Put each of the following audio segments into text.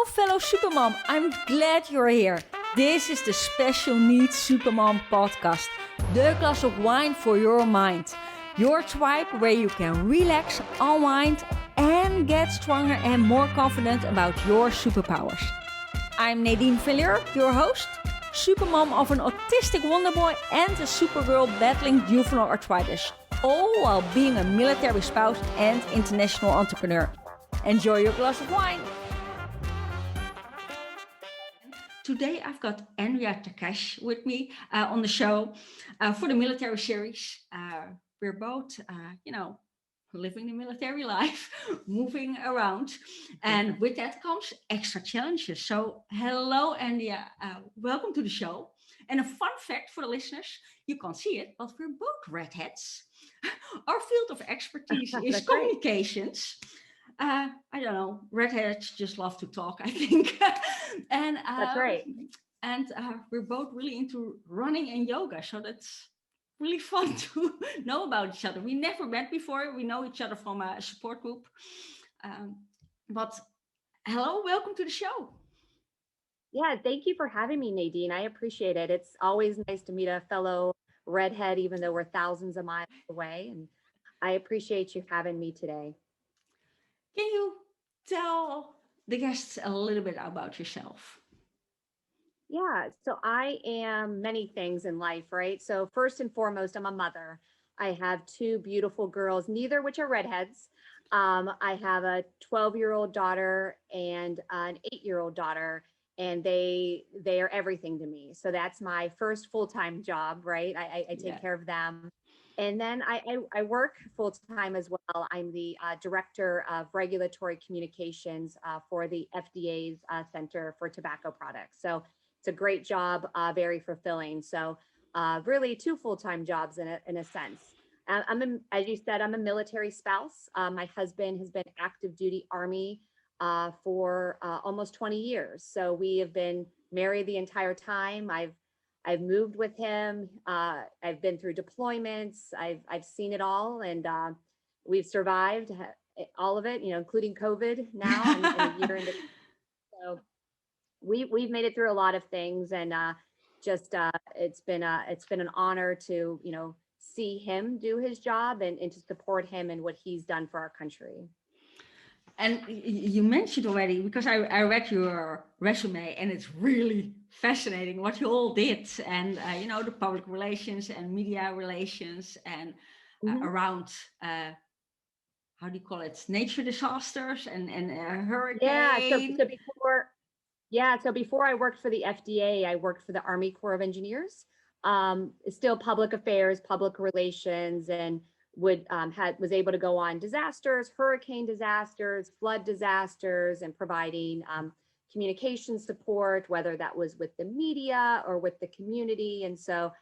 fellow Supermom, I'm glad you're here. This is the Special Needs Supermom podcast, the glass of wine for your mind. Your tribe where you can relax, unwind, and get stronger and more confident about your superpowers. I'm Nadine Villier, your host, supermom of an autistic wonderboy and a supergirl battling juvenile arthritis, all while being a military spouse and international entrepreneur. Enjoy your glass of wine. Today I've got Andrea Takash with me on the show for the military series. We're both, living the military life, moving around, and with that comes extra challenges. So hello, Andrea. Welcome to the show. And a fun fact for the listeners, you can't see it, but we're both redheads. Our field of expertise is communications. I don't know, redheads just love to talk, I think. And That's right. And we're both really into running and yoga, so that's really fun to know about each other. We never met before. We know each other from a support group. But hello, welcome to the show. Yeah, thank you for having me, Nadine. I appreciate it. It's always nice to meet a fellow redhead, even though we're thousands of miles away. And I appreciate you having me today. Can you tell the guests a little bit about yourself? Yeah, so I am many things in life, right? So first and foremost, I'm a mother. I have two beautiful girls, neither which are redheads. I have a 12-year-old daughter and an 8-year-old daughter, and they are everything to me. So that's my first full-time job, right? I take care of them. And then I work full-time as well. I'm the director of regulatory communications for the FDA's Center for Tobacco Products. So it's a great job, very fulfilling. So really two full-time jobs in a sense. As you said, I'm a military spouse. My husband has been active duty Army for almost 20 years. So we have been married the entire time. I've moved with him. I've been through deployments. I've seen it all, and we've survived all of it. Including COVID now and a year into. So we've made it through a lot of things, and it's been an honor to see him do his job and to support him in what he's done for our country. And you mentioned already, because I read your resume, and it's really fascinating what you all did, and the public relations and media relations, and around how do you call it, nature disasters and hurricane. So before I worked for the FDA, I worked for the Army Corps of Engineers. Still public affairs, public relations, and was able to go on disasters, hurricane disasters, flood disasters, and providing communication support, whether that was with the media or with the community. And so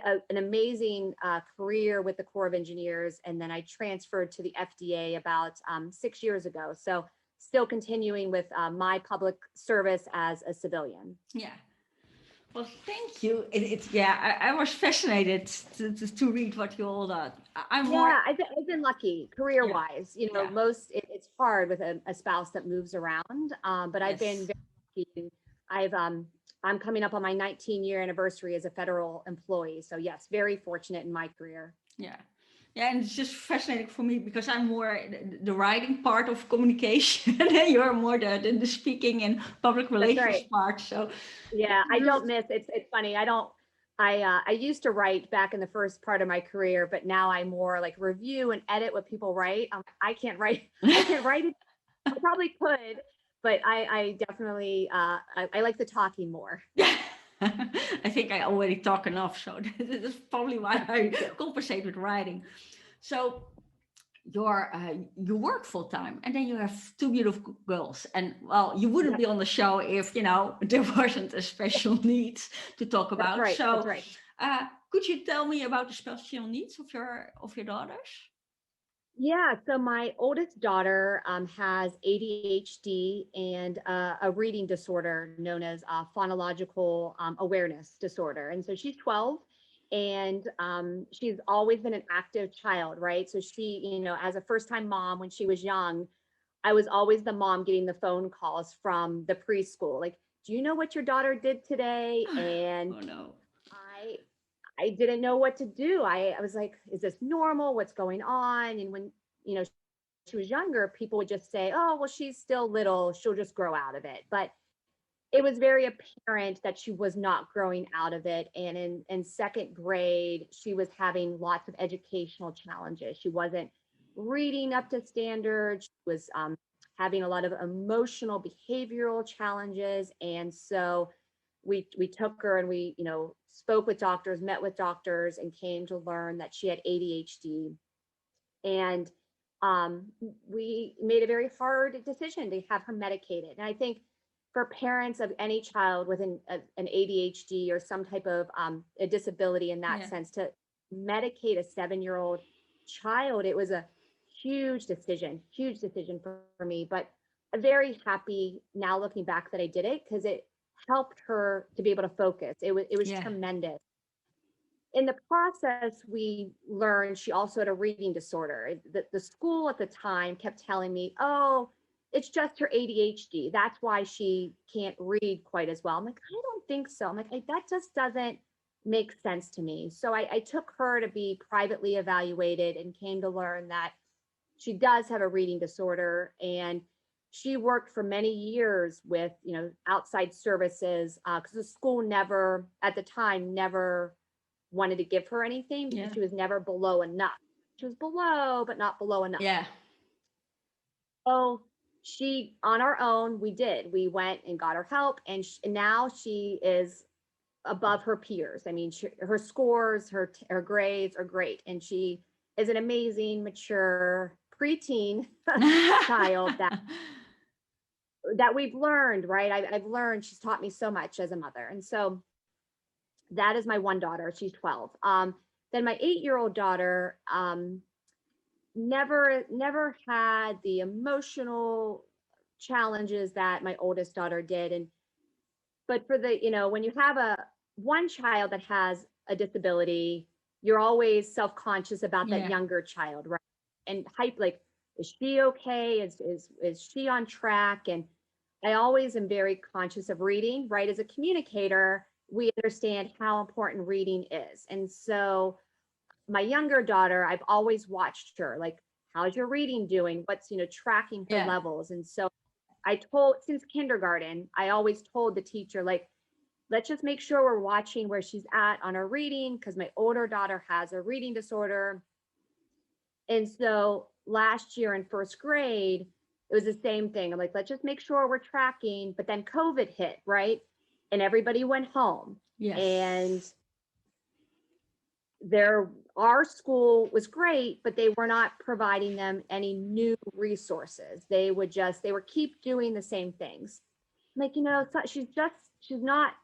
an amazing career with the Corps of Engineers. And then I transferred to the FDA about 6 years ago. So still continuing with my public service as a civilian. Yeah. Well, thank you. I was fascinated to read what you all done. I've been lucky career-wise. It's hard with a spouse that moves around, but I've been very lucky. I'm coming up on my 19-year anniversary as a federal employee. So yes, very fortunate in my career. Yeah. Yeah, and it's just fascinating for me because I'm more the writing part of communication, and you're more the speaking and public relations part. So yeah, I don't miss. It's funny. I used to write back in the first part of my career, but now I more like review and edit what people write. I can't write. I can't write it. I probably could, but I definitely I like the talking more. Yeah. I think I already talk enough, so that's probably why I compensate with writing. So you work full time, and then you have two beautiful girls. And well, you wouldn't be on the show if there wasn't a special needs to talk about. That's right. So, that's right. Could you tell me about the special needs of your daughters? Yeah, so my oldest daughter has ADHD and a reading disorder known as phonological awareness disorder. And so she's 12, and she's always been an active child, right? So she, as a first-time mom when she was young, I was always the mom getting the phone calls from the preschool, like, do you know what your daughter did today? And Oh no. I I didn't know what to do. I was like, is this normal? What's going on? And when, you know, she was younger, people would just say, oh, well, she's still little. She'll just grow out of it. But it was very apparent that she was not growing out of it. And in second grade, she was having lots of educational challenges. She wasn't reading up to standards. She was having a lot of emotional behavioral challenges. And so we took her and we, you know, spoke with doctors, met with doctors, and came to learn that she had ADHD. And um, we made a very hard decision to have her medicated. And I think for parents of any child with an ADHD or some type of a disability in that Yeah. sense, to medicate a 7-year-old child, it was a huge decision for me. But I'm very happy now looking back that I did it, because it helped her to be able to focus. It was Yeah. tremendous. In the process, we learned she also had a reading disorder. The school at the time kept telling me, oh, it's just her ADHD. That's why she can't read quite as well. I'm like, I don't think so. I'm like, that just doesn't make sense to me. So I took her to be privately evaluated and came to learn that she does have a reading disorder. And she worked for many years with, you know, outside services, because the school never, at the time, never wanted to give her anything because Yeah. she was never below enough. She was below, but not below enough. Yeah. So she, on our own, we went and got her help. And now she is above her peers. I mean, her scores, her grades are great. And she is an amazing, mature preteen child that we've learned, right? I've learned, she's taught me so much as a mother. And so that is my one daughter. She's 12. Then my 8-year-old daughter, never had the emotional challenges that my oldest daughter did. And but for the, you know, when you have a one child that has a disability, you're always self-conscious about that Yeah. younger child, right? And hype, like, is she okay? Is she on track? And I always am very conscious of reading, right? As a communicator, we understand how important reading is. And so my younger daughter, I've always watched her, like, how's your reading doing? What's, you know, tracking her Yeah. levels. And so I told, since kindergarten, I always told the teacher, like, let's just make sure we're watching where she's at on her reading, because my older daughter has a reading disorder. And so last year in first grade, it was the same thing. I'm like, let's just make sure we're tracking. But then COVID hit, right? And everybody went home. And Yes. our school was great, but they were not providing them any new resources. They were keep doing the same things. Like, you know, she's not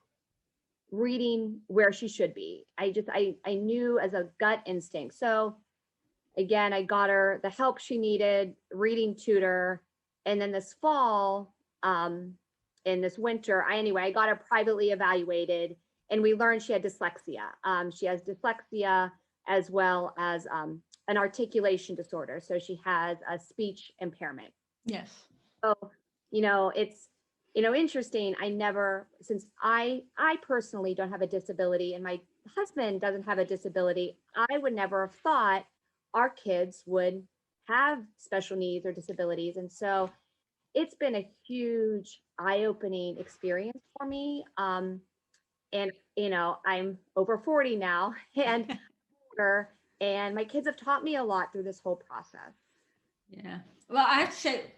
reading where she should be. I knew as a gut instinct. So again, I got her the help she needed, reading tutor. And then this fall, in this winter, I got her privately evaluated, and we learned she had dyslexia. She has dyslexia as well as an articulation disorder. So she has a speech impairment. Yes. So, you know, it's, you know, interesting. Since I personally don't have a disability and my husband doesn't have a disability, I would never have thought our kids would have special needs or disabilities. And so it's been a huge eye-opening experience for me. And you know, I'm over 40 now and and my kids have taught me a lot through this whole process. Yeah. Well, I have to say,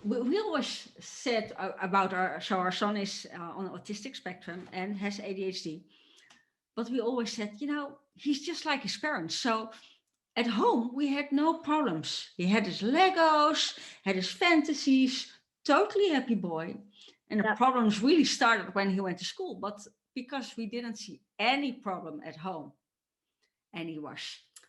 we always said about our son is on the autistic spectrum and has ADHD, but we always said, you know, he's just like his parents. So at home, we had no problems. He had his Legos, had his fantasies, totally happy boy. And the Yep. problems really started when he went to school, but because we didn't see any problem at home. And he was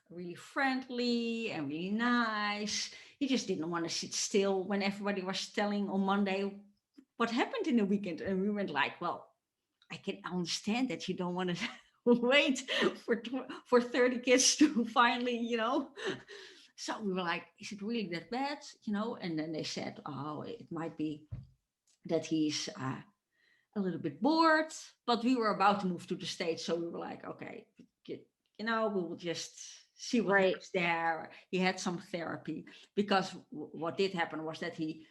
really friendly and really nice. He just didn't want to sit still when everybody was telling on Monday what happened in the weekend. And we went like, well, I can understand that you don't want to wait for 30 kids to finally, you know, So we were like, is it really that bad? And then they said, oh, it might be that he's a little bit bored, but we were about to move to the States. So we were like, okay, we will just see what Right. happens there. He had some therapy because what did happen was that he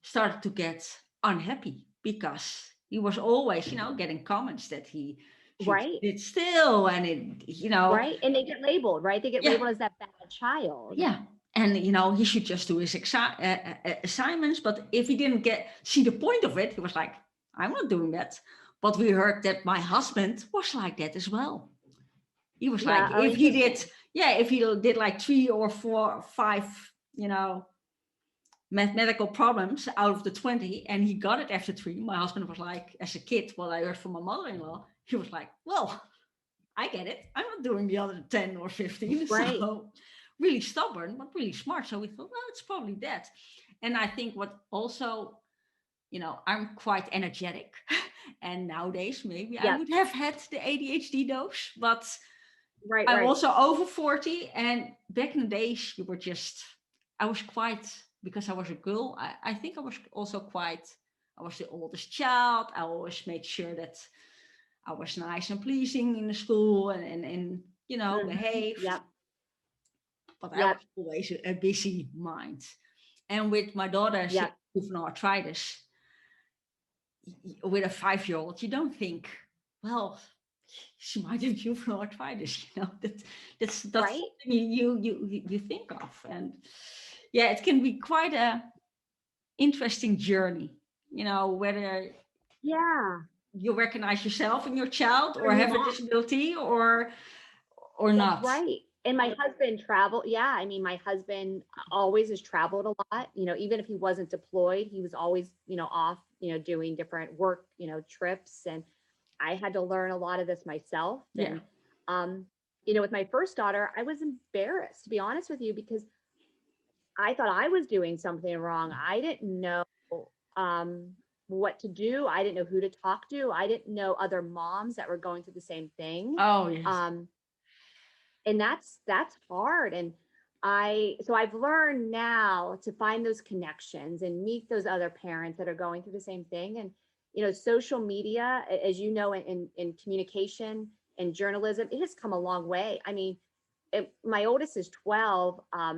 started to get unhappy because he was always, getting comments that he should Right. sit still and Right. And they get labeled, right? They get yeah, labeled as that bad child. yeah. And he should just do his assignments. But if he didn't see the point of it, he was like, "I'm not doing that." But we heard that my husband was like that as well. He was like, Yeah. Oh, interesting. if he did like 3 or 4 or 5, mathematical problems out of the 20, and he got it after 3. My husband was like, as a kid, what I heard from my mother-in-law, he was like, "Well, I get it. I'm not doing the other 10 or 15." Right. So really stubborn, but really smart. So we thought, well, it's probably that. And I think what also, I'm quite energetic. And nowadays, maybe I Yes. would have had the ADHD dose, but Right. I'm Right. also over 40. And back in the days, I was quite, because I was a girl, I think I was also I was the oldest child. I always made sure that I was nice and pleasing in the school and behaved. Yep. But I was Yep. always a busy mind. And with my daughter, she Yep. has juvenile arthritis. With a 5-year-old, you don't think, well, she might have juvenile arthritis. That's Right. something you think of. And yeah, it can be quite a interesting journey. Whether Yeah. you recognize yourself in your child Or or have a not. disability or That's not. right. And my husband traveled. Yeah. I mean, my husband always has traveled a lot. Even if he wasn't deployed, he was always, off, doing different work, trips. And I had to learn a lot of this myself. Yeah. And, um, with my first daughter, I was embarrassed, to be honest with you, because I thought I was doing something wrong. I didn't know um, what to do. I didn't know who to talk to. I didn't know other moms that were going through the same thing. Oh yes. Um, and that's hard. And so I've learned now to find those connections and meet those other parents that are going through the same thing. And social media, as you know, in communication and journalism, it has come a long way. I mean, my oldest is 12. I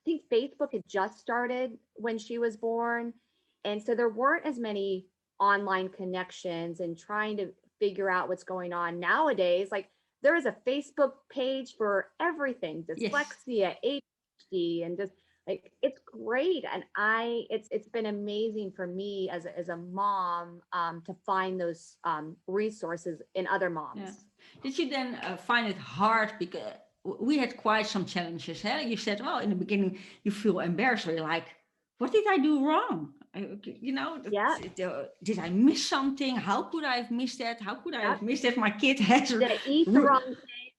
think Facebook had just started when she was born, and so there weren't as many online connections and trying to figure out what's going on nowadays. Like, there is a Facebook page for everything, Yes. dyslexia, ADHD, and just like, it's great. And it's been amazing for me as a mom, to find those resources in other Yeah. moms. Did you then find it hard because we had quite some challenges? Huh? You said, well, in the beginning you feel embarrassed. You're like, what did I do wrong? Yeah. Did I miss something? How could I have missed that? How could I Yep. have missed that? My kid has. Did I eat the wrong thing?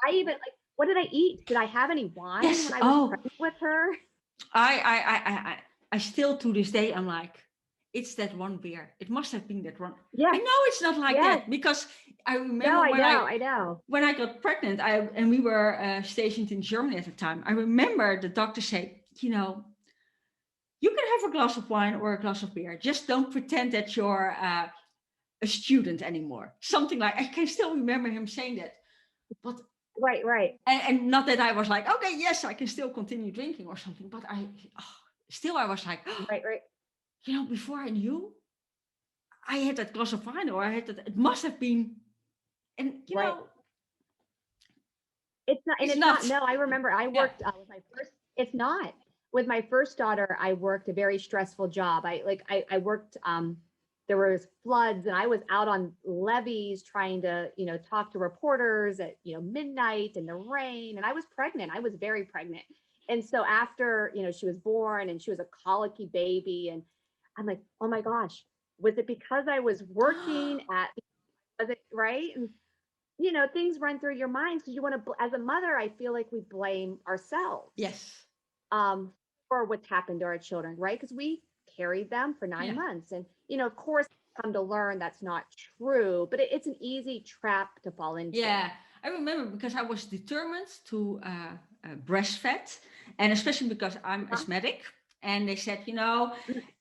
I even like, what did I eat? Did I have any wine Yes. when I was Oh, pregnant with her? I still to this day I'm like, it's that one beer. It must have been that one. I Yes. know it's not like Yes. that because I No, remember I when know. I I know. when I got pregnant, and we were stationed in Germany at the time. I remember the doctor said, you can have a glass of wine or a glass of beer. Just don't pretend that you're a student anymore. Something like I can still remember him saying that. But Right. Right. and not that I was like, okay, yes, I can still continue drinking or something. But still I was like, Right. Right. before I knew, I had that glass of wine or I had that. It must have been, and Right. It's not, and it's it's not. not. No, I remember I Yeah. worked with my first. It's not with my first daughter. I worked a very stressful job. I worked. There was floods, and I was out on levees trying to talk to reporters at midnight in the rain. And I was pregnant. I was very pregnant. And so after she was born, and she was a colicky baby, and I'm like, oh my gosh, was it because I was working at? Was it right? And things run through your minds because you want to, as a mother, I feel like we blame ourselves Yes. um, for what's happened to our children, right? Because we carried them for nine Yeah. months. And, of course, come to learn that's not true, but it's an easy trap to fall into. Yeah. I remember because I was determined to breastfed, and especially because I'm Uh-huh. asthmatic. And they said,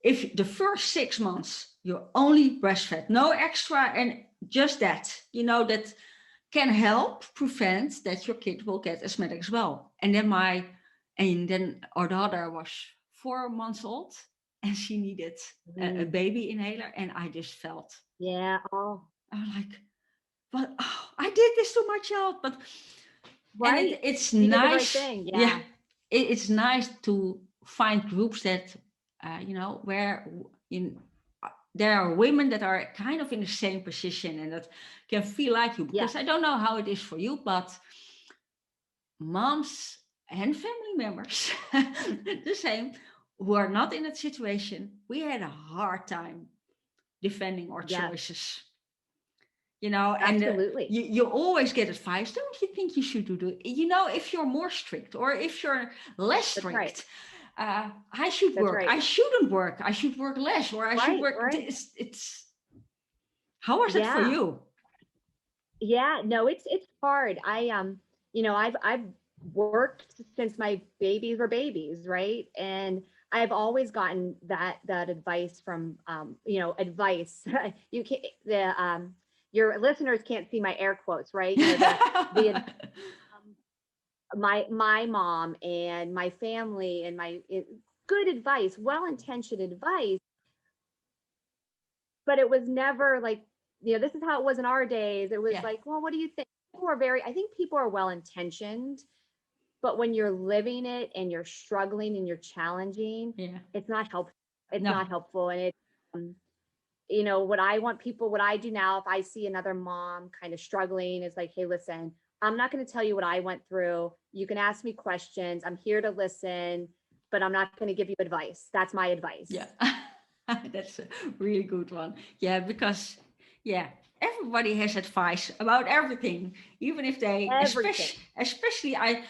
if the first 6 months you're only breastfed, no extra, and just that, that can help prevent that your kid will get asthmatic as well. And then our daughter was 4 months old, and she needed a Mm. baby inhaler, and I just felt, Yeah. Oh, I was like, but I did this to my child, and right. it's You did the right nice, thing. yeah. Yeah. It's nice to find groups that, where in there are women that are kind of in the same position and that can feel like you. Yeah. Because I don't know how it is for you, but moms and family members, the same, who are not in that situation, we had a hard time defending our Yes. choices. And Absolutely. you always get advice. Don't you think you should do? If you're more strict or if you're less That's right. strict, I should That's work. right. I shouldn't work. I should work less, or I should Right. work. Right. It's how was it for Yeah. you? Yeah. No, it's hard. I've worked since my babies were babies, right? And I've always gotten that advice from advice. You can not your listeners can't see my air quotes, right? The my mom and my family and good advice, well-intentioned advice, but it was never like, this is how it was in our days. It was Yeah, like, well, what do you think? I think people are well-intentioned, but when you're living it and you're struggling and you're challenging, yeah. it's not helpful. It's No, not helpful. And um, what I do now, if I see another mom kind of struggling, is like, hey, listen, I'm not going to tell you what I went through. You can ask me questions. I'm here to listen, but I'm not going to give you advice. That's my advice. yeah. That's a really good one. Yeah, because yeah, everybody has advice about everything, even if they, Everything. especially I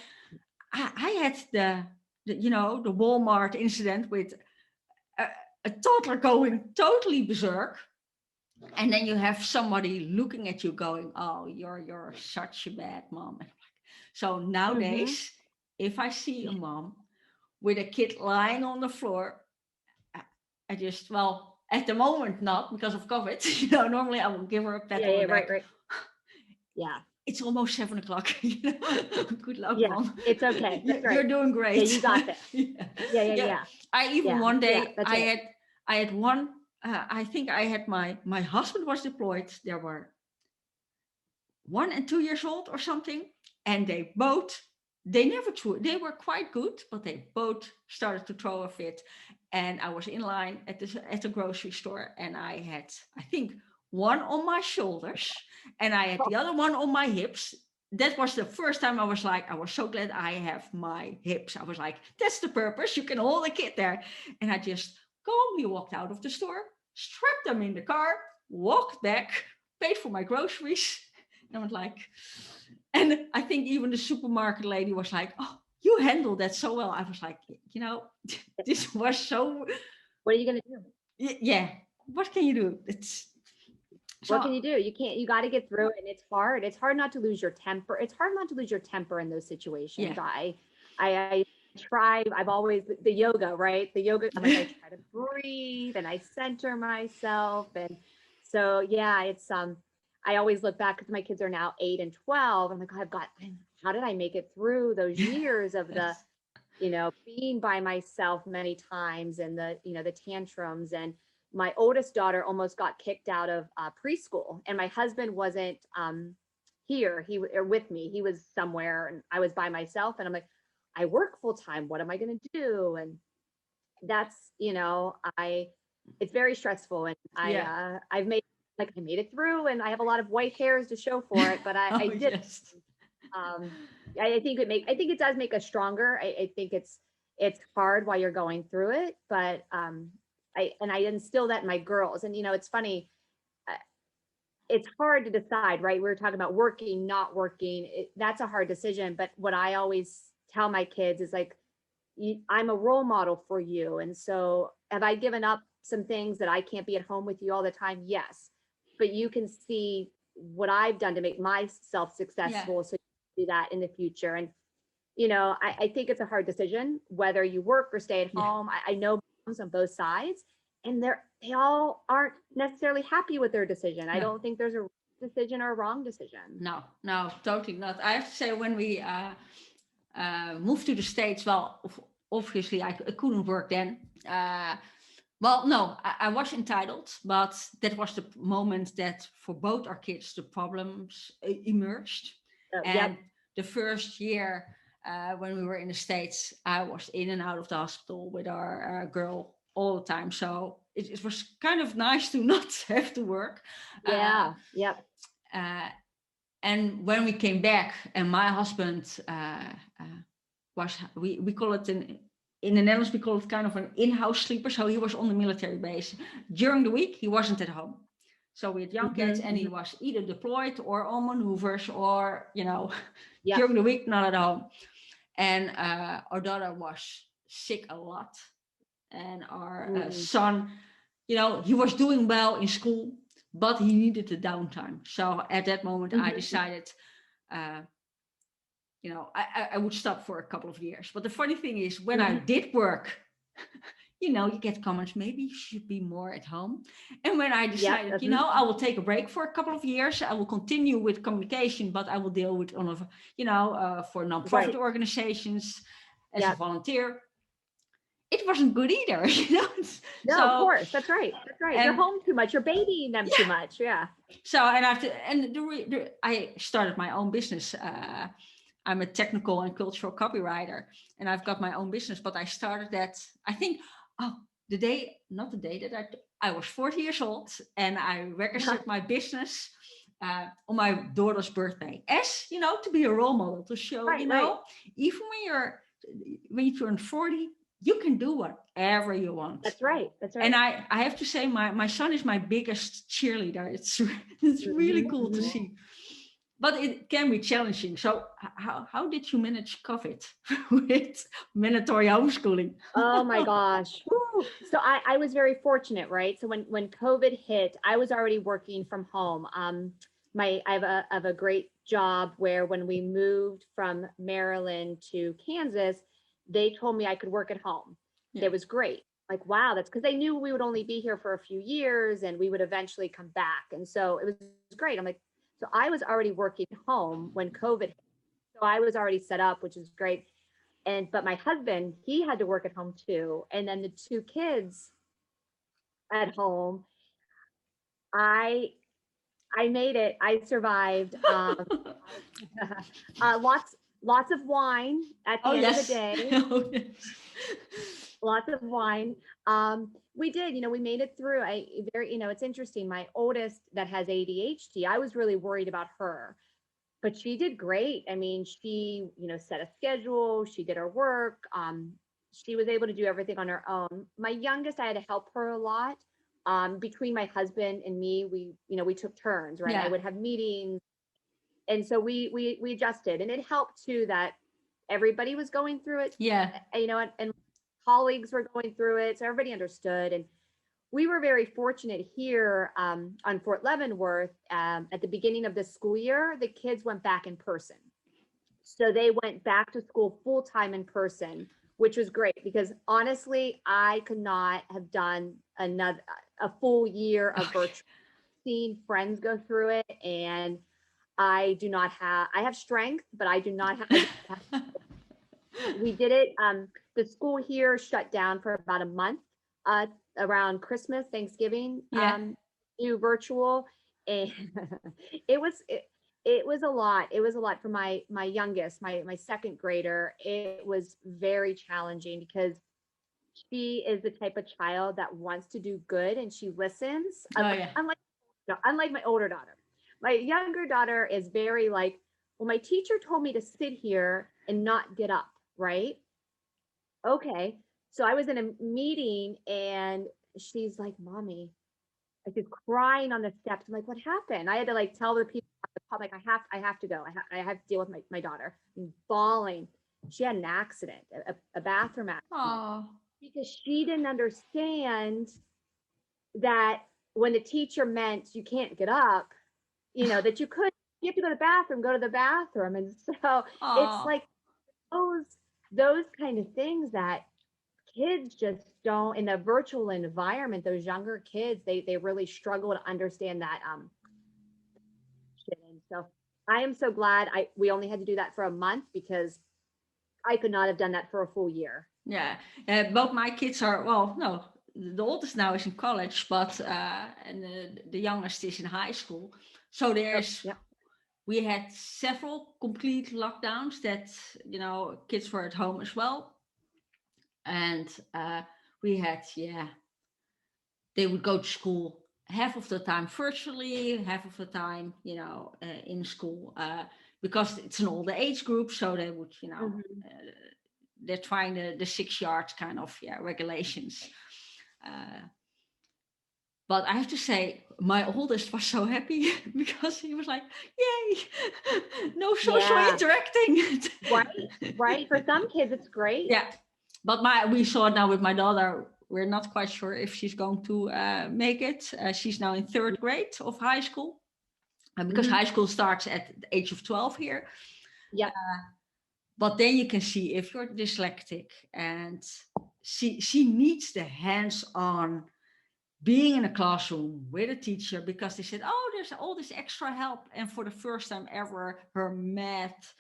had the Walmart incident with a, a toddler going totally berserk, and then you have somebody looking at you going, "Oh, you're such a bad mom." So Mm-hmm. nowadays, if I see a mom with a kid lying on the floor, I I just, well, at the moment not because of COVID. Normally I will give her a pat Yeah, on the yeah, right, back. right. Yeah, It's almost 7 o'clock. Good luck, yeah. mom. It's okay. That's You're right. doing Yeah, great. you got this. Yeah. Yeah, yeah, Yeah. yeah, I even yeah, one yeah. day That's I right. had I had one. I think I had my husband was deployed. There were 1 and 2 years old or something, and they never threw. They were quite good, but they both started to throw a fit. And I was in line at the grocery store, and I had, I think, one on my shoulders, and I had Oh, the other one on my hips. That was the first time I was like, I was so glad I have my hips. I was like, that's the purpose. You can hold a kid there. And I just calmly walked out of the store, strapped them in the car, walked back, paid for my groceries, and I was like, and I think even the supermarket lady was like, "Oh, you handled that so well." I was like, this was so, what are you gonna do? yeah. What can you do? It's What so, can you do? You got to get through it, and it's hard. It's hard not to lose your temper. It's hard not to lose your temper in those yeah. situations. I try. I've always the yoga, right? The yoga. I'm like, I try to breathe and I center myself, and so yeah, it's I always look back because my kids are now 8 and 12. I'm like, how did I make it through those years of the Yes. being by myself many times and the tantrums. And my oldest daughter almost got kicked out of preschool, and my husband wasn't here. Or with me. He was somewhere, and I was by myself. And I'm like, I work full time. What am I going to do? And that's I it's very stressful, and Yeah. I made it through, and I have a lot of white hairs to show for it, but I Oh did. yes. um I think it does make us stronger. I think it's hard while you're going through it, but I instill that in my girls. And it's funny, uh, it's hard to decide, right? We were talking about working, not working. That's a hard decision, but what I always tell my kids is like, I'm a role model for you. And so have I given up some things that I can't be at home with you all the time? Yes. But you can see what I've done to make myself Yeah. successful. So you can do that in the future. And I think it's a hard decision whether you work or stay at Yeah. home. I know moms on both sides, and they all aren't necessarily happy with their decision. I No, don't think there's a right decision or a wrong decision. no, totally not. I have to say, when we moved to the States, well, obviously I couldn't work then. Well, no, I was entitled, but that was the moment that for both our kids the problems emerged. So, And yep. the first year when we were in the States, I was in and out of the hospital with our girl all the time. So it was kind of nice to not have to work. Uh, Yeah. Yep. uh, and when we came back, and my husband was, we call it in the Netherlands, we call it kind of an in-house sleeper. So he was on the military base. During the week, he wasn't at home. So we had young kids, and he was either deployed or on maneuvers, or, Yep. during the week, not at home. And our daughter was sick a lot. And our son, he was doing well in school, but he needed the downtime. So at that moment, I decided, I would stop for a couple of years. But the funny thing is, when I did work, you get comments, maybe you should be more at home. And when I decided, I will take a break for a couple of years, I will continue with communication, but I will deal with all of, for nonprofit organizations as a volunteer. It wasn't good either, No, So, of course. That's right. That's right. You're and home too much. You're babying them too much. Yeah. so, and I started my own business. I'm a technical and cultural copywriter, and I've got my own business. But I started that, I think, not the day that I was 40 years old, and I registered my business on my daughter's birthday, as to be a role model, to show, even when you turn 40, you can do whatever you want. That's right. That's right. And I have to say, my son is my biggest cheerleader. It's really cool to see. But it can be challenging. So how did you manage COVID with mandatory homeschooling? Oh my gosh. Woo. So I was very fortunate, right? So when COVID hit, I was already working from home. I have a great job where when we moved from Maryland to Kansas, they told me I could work at home. Yeah. It was great. Like, wow, that's because they knew we would only be here for a few years and we would eventually come back. And so it was great. I'm like, so I was already working home when COVID hit. So I was already set up, which is great. But my husband, he had to work at home too. And then the two kids at home, I made it. I survived. Lots of wine at the end of the day. Yes. Lots of wine. We did, we made it through. It's interesting. My oldest that has ADHD, I was really worried about her, but she did great. I mean, she, set a schedule, she did her work. She was able to do everything on her own. My youngest, I had to help her a lot. Between my husband and me, we took turns, right? Yeah. I would have meetings. And so we adjusted, and it helped too that everybody was going through it. Yeah. And colleagues were going through it. So everybody understood. And we were very fortunate here on Fort Leavenworth. At the beginning of the school year, the kids went back in person. So they went back to school full time in person, which was great because honestly, I could not have done a full year of virtual. Seeing friends go through it, and I have strength, but I do not have. We did it. The school here shut down for about a month around Christmas, Thanksgiving, do virtual. And it was a lot. It was a lot for my youngest, my second grader. It was very challenging because she is the type of child that wants to do good and she listens. Unlike my older daughter. My younger daughter is very like, well, my teacher told me to sit here and not get up, right? Okay. So I was in a meeting and she's like, Mommy, she's crying on the steps. I'm like, what happened? I had to like tell the people at the public, I have to go. I have to deal with my daughter. I'm bawling. She had an accident, a bathroom accident. Oh. Because she didn't understand that when the teacher meant you can't get up, that you have to go to the bathroom, go to the bathroom. And so it's like those those kind of things that kids just don't in the virtual environment, those younger kids, they really struggle to understand that shit. And so I am so glad we only had to do that for a month because I could not have done that for a full year. Yeah, both my kids are, well, no, the oldest now is in college, but and the youngest is in high school. So Oh, there's, yep. we had several complete lockdowns that, kids were at home as well. And we had, yeah, they would go to school half of the time virtually, half of the time, in school, because it's an older age group. So they would, Mhm. they're trying the 6 yards kind of, regulations. Uh, but I have to say, my oldest was so happy because he was like, "Yay, no social Yeah, interacting." right, right. For some kids, it's great. Yeah, but we saw it now with my daughter. We're not quite sure if she's going to make it. She's now in third grade of high school, because Hmm. high school starts at the age of 12 here. Yep. But then you can see if you're dyslexic, and she needs the hands-on being in a classroom with a teacher, because they said, oh, there's all this extra help. And for the first time ever, her math,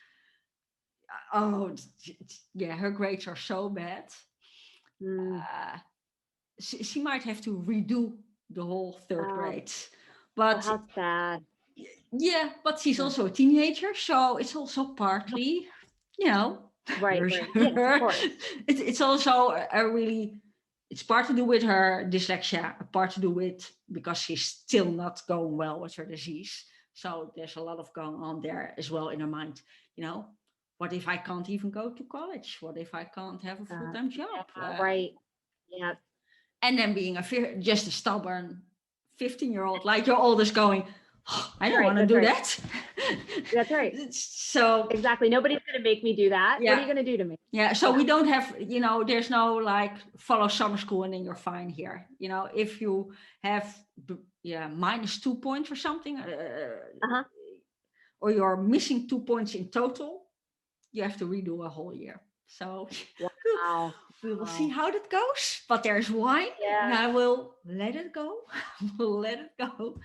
oh, yeah, her grades are so bad. Mm. Uh, she might have to redo the whole third Oh, grade. oh, But how sad. yeah, but she's Yeah. also a teenager, so it's also partly, you know, Right, her, right. Yes, of course. it's also a really, it's part to do with her dyslexia, a part to do with because she's still not going well with her disease. So there's a lot of going on there as well in her mind. What if I can't even go to college? What if I can't have a full-time job? Yeah, right. Yeah. And then being just a stubborn 15-year-old like your oldest going, "Oh, I don't Right. want to That's do right. that." That's right. So Exactly. Nobody's going to make me do that. What are yeah, you going to do to me? yeah, so Yeah. we don't have, there's no like follow summer school and then you're fine here. If you have -2 points or something, Uh-huh. or you're missing 2 points in total, you have to redo a whole year. So Wow. we will see Wow. how that goes. But there's wine, and Yeah. I will let it go. Will let it go.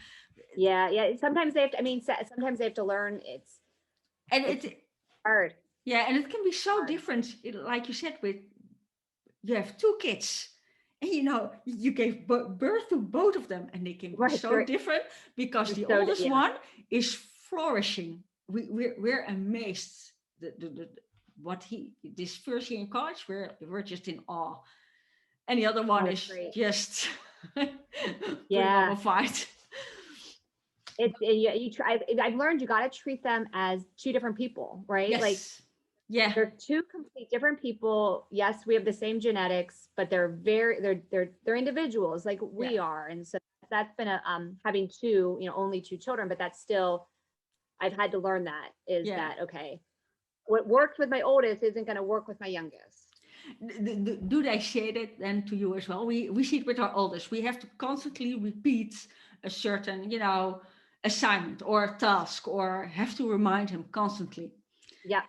Yeah. Yeah. Sometimes they have to, I mean, sometimes they have to learn And it's it, hard. yeah, and it can be so Hard. different. Like you said, with you have two kids, and you gave birth to both of them, and they can be Right. so Right. different because the So, oldest yeah. one is flourishing. We're amazed. What he this first year in college, we're just in awe, and the other Oh, one that's is great. just putting up Yeah. a fight. You try, I've learned you got to treat them as two different people, right? Like Yes, yeah, they're two complete different people. Yes, we have the same genetics, but they're individuals like yeah, we are. And so that's been a having two, only two children, but that's still I've had to learn that is yeah. that okay. What worked with my oldest isn't going to work with my youngest. Do they say that then to you as well? We see it with our oldest. We have to constantly repeat a certain, assignment or a task, or have to remind him constantly. Yeah.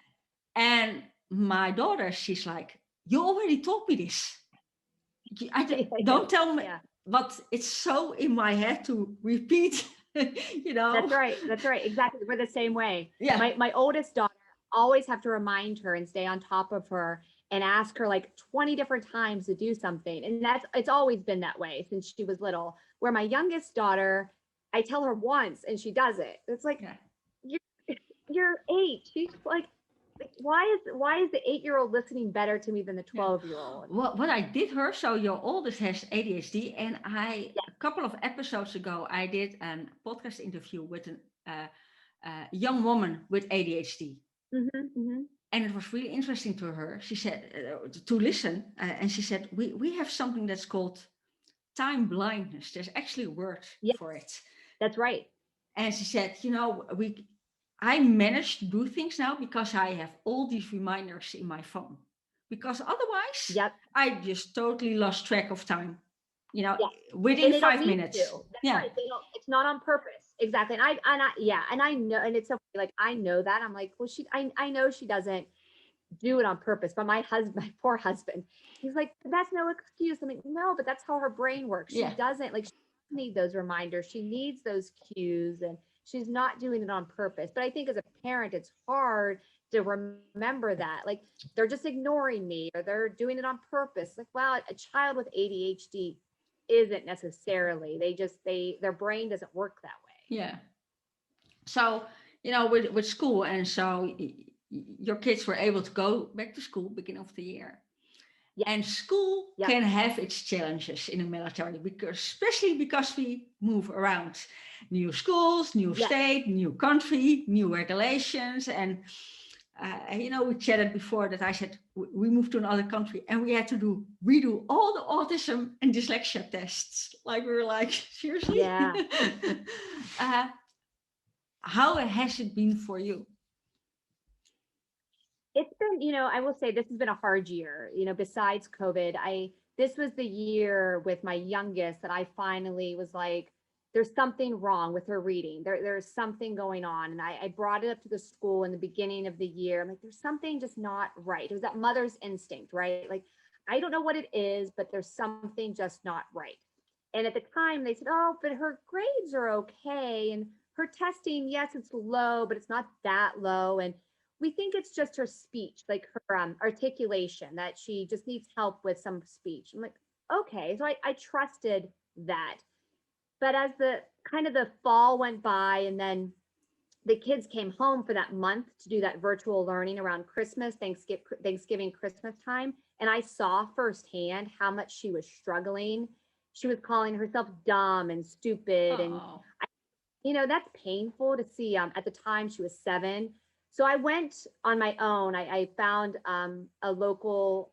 And my daughter, she's like, "You already told me this. Don't tell me." Yeah. But it's so in my head to repeat, you know. That's right. That's right. Exactly. We're the same way. Yeah, My oldest daughter always have to remind her and stay on top of her and ask her like 20 different times to do something. And it's always been that way since she was little. Where my youngest daughter, I tell her once and she does it. It's like yeah. you're you're 8. She's like why is the 8-year-old listening better to me than the Yeah. 12-year-old? What I did her, so your oldest has ADHD, and Yeah. a couple of episodes ago, I did a podcast interview with a young woman with ADHD. Mm-hmm, mm-hmm. And it was really interesting to her. She said, to listen, and she said, we have something that's called time blindness. There's actually a word Yes, for it. that's right. And she said, I manage to do things now because I have all these reminders in my phone. Because otherwise, Yep. I just totally lost track of time. Yeah. Within And they don't five mean minutes. to. That's Yeah, right. They don't. It's not on purpose. Exactly. And I yeah. And I know. And it's so like I know that. I'm like, well, I know she doesn't. do it on purpose. But my husband, my poor husband, he's like, that's no excuse. I'm like, no, but that's how her brain works. She Yeah. doesn't like, she doesn't need those reminders. She needs those cues, and she's not doing it on purpose. But I think as a parent, it's hard to remember that. Like, they're just ignoring me, or they're doing it on purpose. Like, wow, a child with ADHD isn't necessarily. Their brain doesn't work that way. Yeah. So, with school, and so your kids were able to go back to school beginning of the year. Yeah. And school Yep. can have its challenges in the military, because especially because we move around, new schools, new Yes. state, new country, new regulations. And we chatted before that I said we moved to another country and we had to redo all the autism and dyslexia tests. Like, we were like, seriously? Yeah. uh, how has it been for you? It's been, I will say this has been a hard year. Besides COVID, this was the year with my youngest that I finally was like, there's something wrong with her reading. There's something going on. And I brought it up to the school in the beginning of the year. I'm like, there's something just not right. It was that mother's instinct, right? Like, I don't know what it is, but there's something just not right. And at the time they said, oh, but her grades are okay. And her testing, yes, it's low, but it's not that low. And we think it's just her speech, like her articulation, that she just needs help with some speech. I'm like, okay. So I trusted that. But as the kind of the fall went by, and then the kids came home for that month to do that virtual learning around Christmas, Thanksgiving, Christmas time. And I saw firsthand how much she was struggling. She was calling herself dumb and stupid. And Oh, that's painful to see. At the time she was 7. So I went on my own. I found a local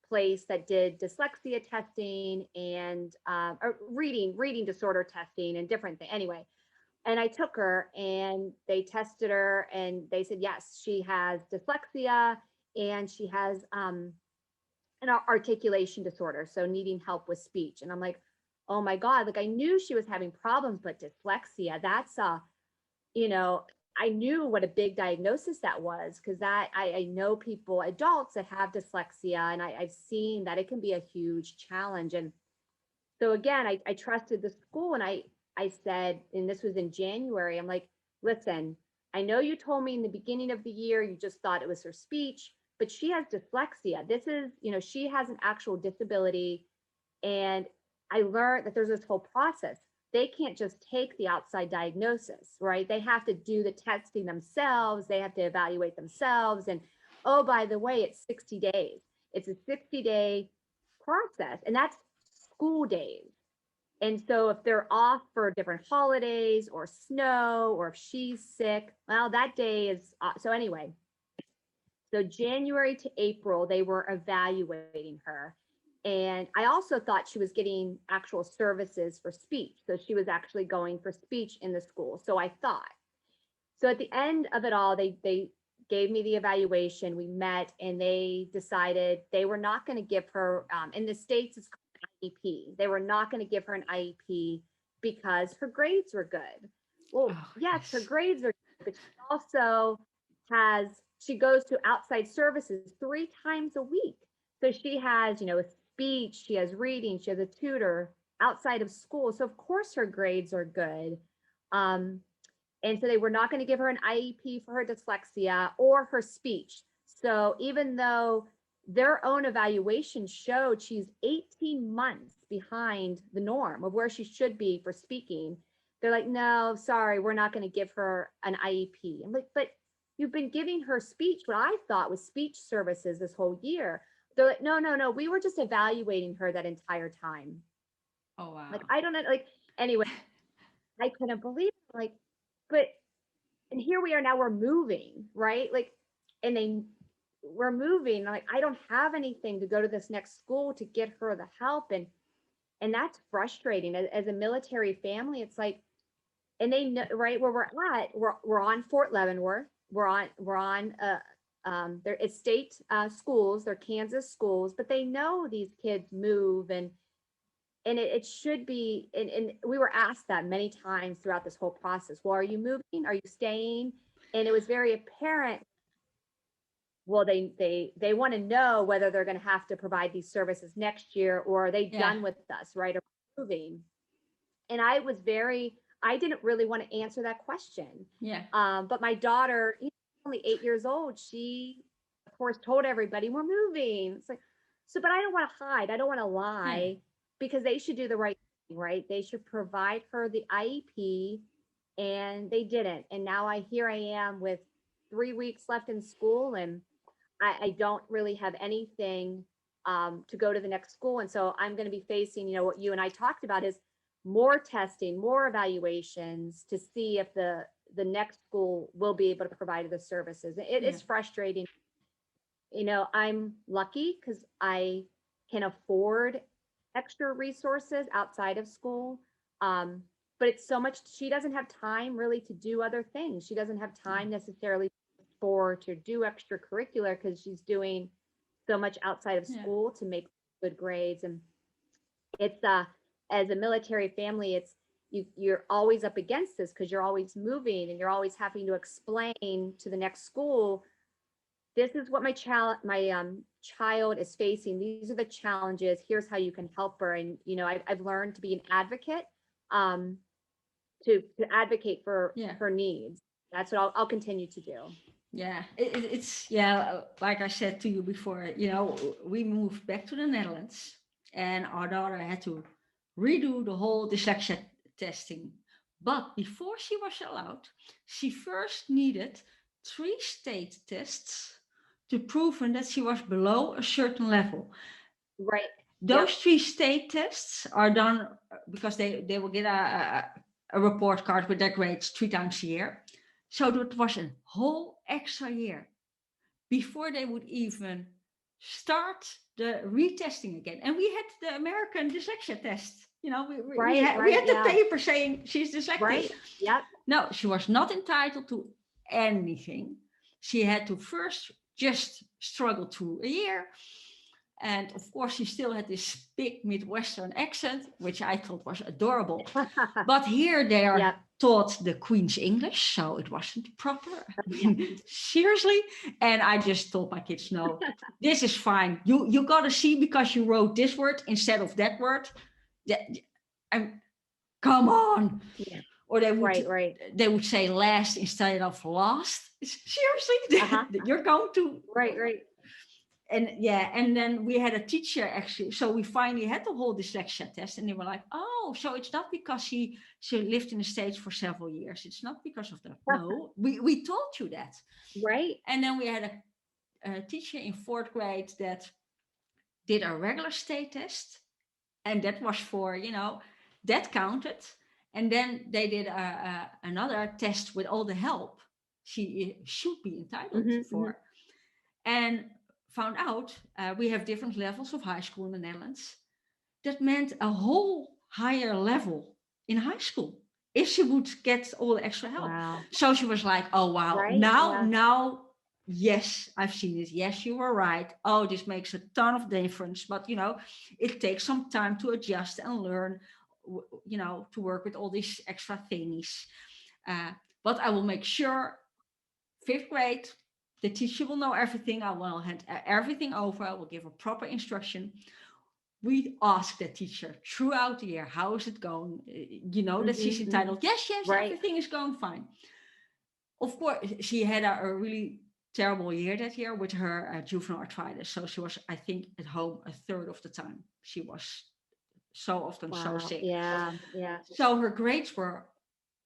place that did dyslexia testing and or reading disorder testing and different things. Anyway, and I took her and they tested her and they said, yes, she has dyslexia and she has an articulation disorder. So needing help with speech. And I'm like, oh my God, like I knew she was having problems, but dyslexia, that's you know, I knew what a big diagnosis that was, because I know people, adults that have dyslexia, and I've seen that it can be a huge challenge. And so again, I trusted the school, and I said, and this was in January, I'm like, listen, I know you told me in the beginning of the year you just thought it was her speech, but she has dyslexia. This is, she has an actual disability. And I learned that there's this whole process. They can't just take the outside diagnosis, right? They have to do the testing themselves. They have to evaluate themselves. And oh, by the way, it's 60 days. It's a 60-day process, and that's school days. And so if they're off for different holidays or snow, or if she's sick, well, that day is so anyway. So January to April, they were evaluating her. And I also thought she was getting actual services for speech. So she was actually going for speech in the school. So I thought. So at the end of it all, they gave me the evaluation. We met and they decided they were not going to give her, in the States, it's called an IEP. They were not going to give her an IEP because her grades were good. Well, oh yes, her yes. grades are good, but she also she goes to outside services 3 times a week. So she has, a speech, she has reading, she has a tutor outside of school. So of course her grades are good. Um, and so they were not going to give her an IEP for her dyslexia or her speech. So even though their own evaluation showed she's 18 months behind the norm of where she should be for speaking, they're like, no, sorry, we're not going to give her an IEP. I'm like, but you've been giving her speech, what I thought was speech services this whole year. They're like, no, no, no, we were just evaluating her that entire time. Oh wow. Like, I don't know. Like, anyway, I couldn't believe it. Like, but and here we are now, we're moving, right? Like, and we're moving. Like, I don't have anything to go to this next school to get her the help. And that's frustrating as a military family. It's like, and they know right where we're at. We're on Fort Leavenworth. We're on there it's state schools, they're Kansas schools, but they know these kids move, and it should be, and we were asked that many times throughout this whole process. Well, are you moving? Are you staying? And it was very apparent. well, they want to know whether they're going to have to provide these services next year, or are they Yeah. done with us, right? Or moving. And I didn't really want to answer that question. Yeah. But my daughter, only 8 years old, she of course told everybody we're moving. It's like, so, but I don't want to hide. I don't want to Yeah. lie, because they should do the right thing, right? They should provide her the IEP, and they didn't. And now here I am with 3 weeks left in school, and I don't really have anything to go to the next school. And so I'm going to be facing, what you and I talked about is more testing, more evaluations to see if the next school will be able to provide the services. It Yeah. is frustrating. I'm lucky because I can afford extra resources outside of school. Um, but it's so much, she doesn't have time really to do other things. She doesn't have time necessarily to do extracurricular, because she's doing so much outside of Yeah. school to make good grades. And it's as a military family, it's you're always up against this, because you're always moving and you're always having to explain to the next school, this is what my child is facing. These are the challenges. Here's how you can help her. And I've learned to be an advocate, um, to advocate for Yeah. her needs. That's what I'll continue to do. Yeah, it's yeah. Like I said to you before, we moved back to the Netherlands, and our daughter had to redo the whole dyslexia testing. But before she was allowed, she first needed 3 state tests to prove that she was below a certain level. Right. Yep. Those 3 state tests are done because they will get a report card with their grades 3 times a year. So that was a whole extra year before they would even start the retesting again. And we had the American dyslexia test. Right. We Right. had the Yeah. paper saying she's dyslexic. Right. Yep. No, she was not entitled to anything. She had to first just struggle through a year. And of course, she still had this big Midwestern accent, which I thought was adorable. But here they are Yep. taught the Queen's English, so it wasn't proper. I Yep. mean, seriously. And I just told my kids, no, this is fine. You got to see because you wrote this word instead of that word. And come on. Yeah. Or Right. they would say last instead of last. Seriously, Uh-huh. you're going to Right. and then we had a teacher actually. So we finally had the whole dyslexia test, and they were like, "Oh, so it's not because she lived in the States for several years. It's not because of that. No, we told you that." Right. And then we had a teacher in 4th grade that did a regular state test, and that was for that counted. And then they did another test with all the help she should be entitled for, and found out we have different levels of high school in the Netherlands. That meant a whole higher level in high school if she would get all the extra help. Wow. So she was like, "Oh wow, Right. now, yes, I've seen it. Yes, you were right. Oh, this makes a ton of difference. But it takes some time to adjust and learn, to work with all these extra things. But I will make sure 5th grade, the teacher will know everything. I will hand everything over. I will give a proper instruction." We asked the teacher throughout the year, how is it going? That she's entitled. Yes, Right. everything is going fine. Of course, she had a really terrible year that year with her juvenile arthritis. So she was, I think, at home a third of the time. She was so often so sick. Yeah. So her grades were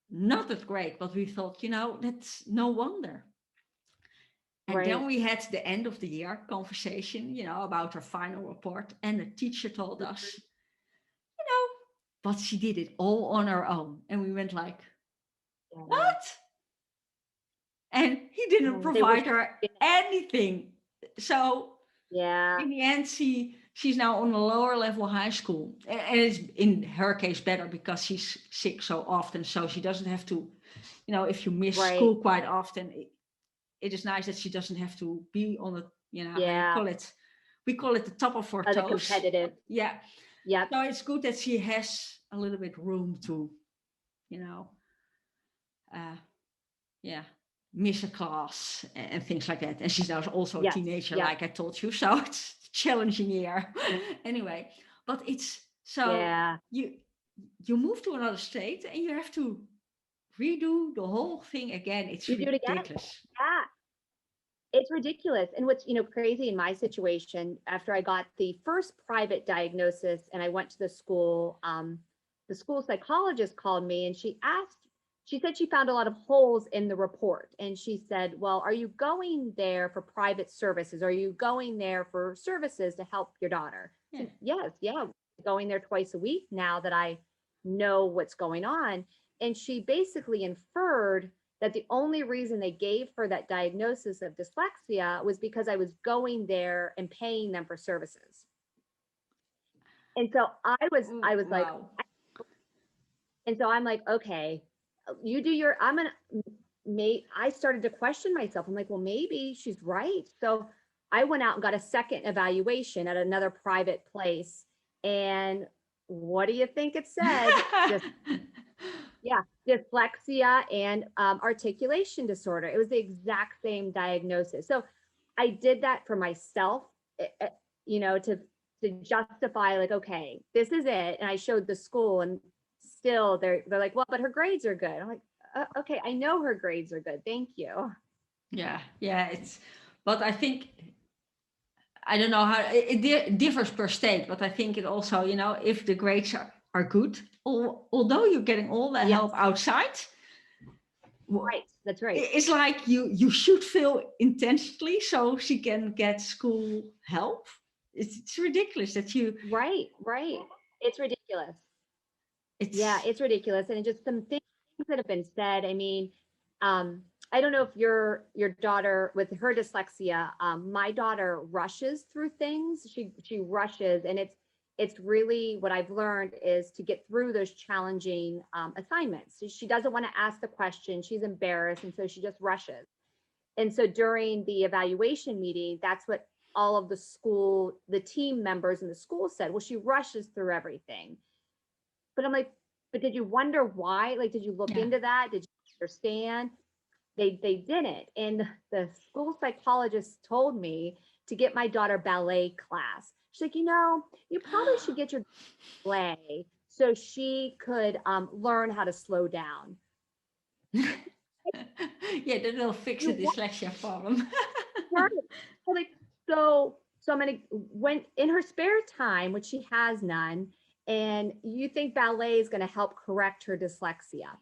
not that great, but we thought, that's no wonder. And Right. then we had the end of the year conversation, about her final report. And the teacher told us, but she did it all on her own. And we went like, what? And he didn't provide her anything. So in the end, she's now on a lower level high school. And it's in her case better because she's sick so often. So she doesn't have to, if you miss school quite often, it is nice that she doesn't have to be on the, we call it the top of her toes. Competitive. Yeah. Yeah. So it's good that she has a little bit room to, miss a class and things like that. And she's now also a Yes. teenager, Yeah. like I told you. So it's a challenging year. Anyway, but it's so Yeah. you move to another state and you have to redo the whole thing again. It's You do it again. ridiculous. Yeah. It's ridiculous. And what's, crazy in my situation, after I got the first private diagnosis and I went to the school psychologist called me and she said she found a lot of holes in the report. And she said, well, are you going there for private services? Are you going there for services to help your daughter? I said, yes, yeah, going there twice a week now that I know what's going on. And she basically inferred that the only reason they gave her that diagnosis of dyslexia was because I was going there and paying them for services. And so I was like, Wow. and so I'm like, okay, you do your, I started to question myself. I'm like, well, maybe she's right. So I went out and got a second evaluation at another private place. And what do you think it said? Just, yeah, dyslexia and articulation disorder. It was the exact same diagnosis. So I did that for myself, to justify, like, okay, this is it. And I showed the school, and still they're like, well, but her grades are good. I'm like, okay, I know her grades are good. Thank you. Yeah, but I think, I don't know how it differs per state, but I think it also, if the grades are good, although you're getting all the Yes, help outside, right. That's right. it's like you should feel intensely so she can get school help. It's ridiculous that you. Right, right. It's ridiculous. Yeah, It's it's ridiculous. And just some things that have been said. I mean, I don't know if your daughter with her dyslexia, my daughter rushes through things. She rushes, and it's really what I've learned is to get through those challenging assignments. She doesn't want to ask the question. She's embarrassed, and so she just rushes. And so during the evaluation meeting, that's what all of the team members in the school said. Well, she rushes through everything. But I'm like, but did you wonder why? Like, did you look Yeah. into that? Did you understand? They didn't. And the school psychologist told me to get my daughter ballet class. She's like, you probably should get your ballet so she could learn how to slow down. Yeah, that will fix the You what? dyslexia problem. Right. So, like, so I'm gonna when in her spare time, which she has none, and you think ballet is gonna help correct her dyslexia.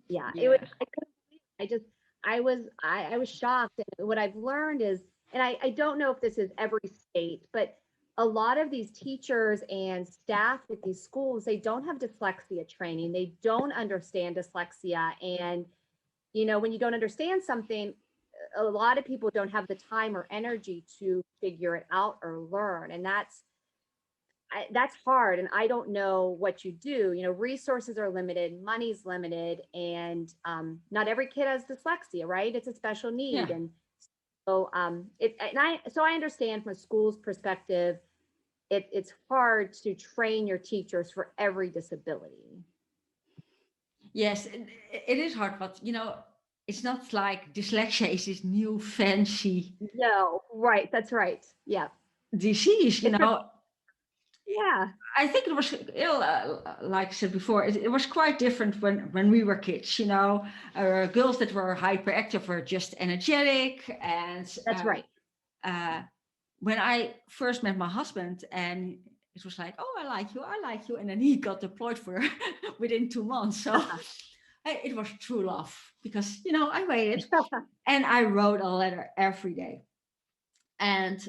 Yeah, it was, Yeah. I couldn't believe it. I was shocked. And what I've learned is, and I don't know if this is every state, but a lot of these teachers and staff at these schools, they don't have dyslexia training. They don't understand dyslexia. And, when you don't understand something, a lot of people don't have the time or energy to figure it out or learn. And that's hard. And I don't know what you do. Resources are limited, money's limited, and not every kid has dyslexia, right? It's a special need. Yeah. And so I understand from a school's perspective, it's hard to train your teachers for every disability. Yes, it is hard, but it's not like dyslexia is this new fancy No, right. That's right. Yeah. disease. It's a, yeah. I think it was like I said before, it was quite different when we were kids. Girls that were hyperactive were just energetic, and That's right. when I first met my husband, and it was like, oh, I like you, and then he got deployed for within 2 months. So it was true love because I waited and I wrote a letter every day, and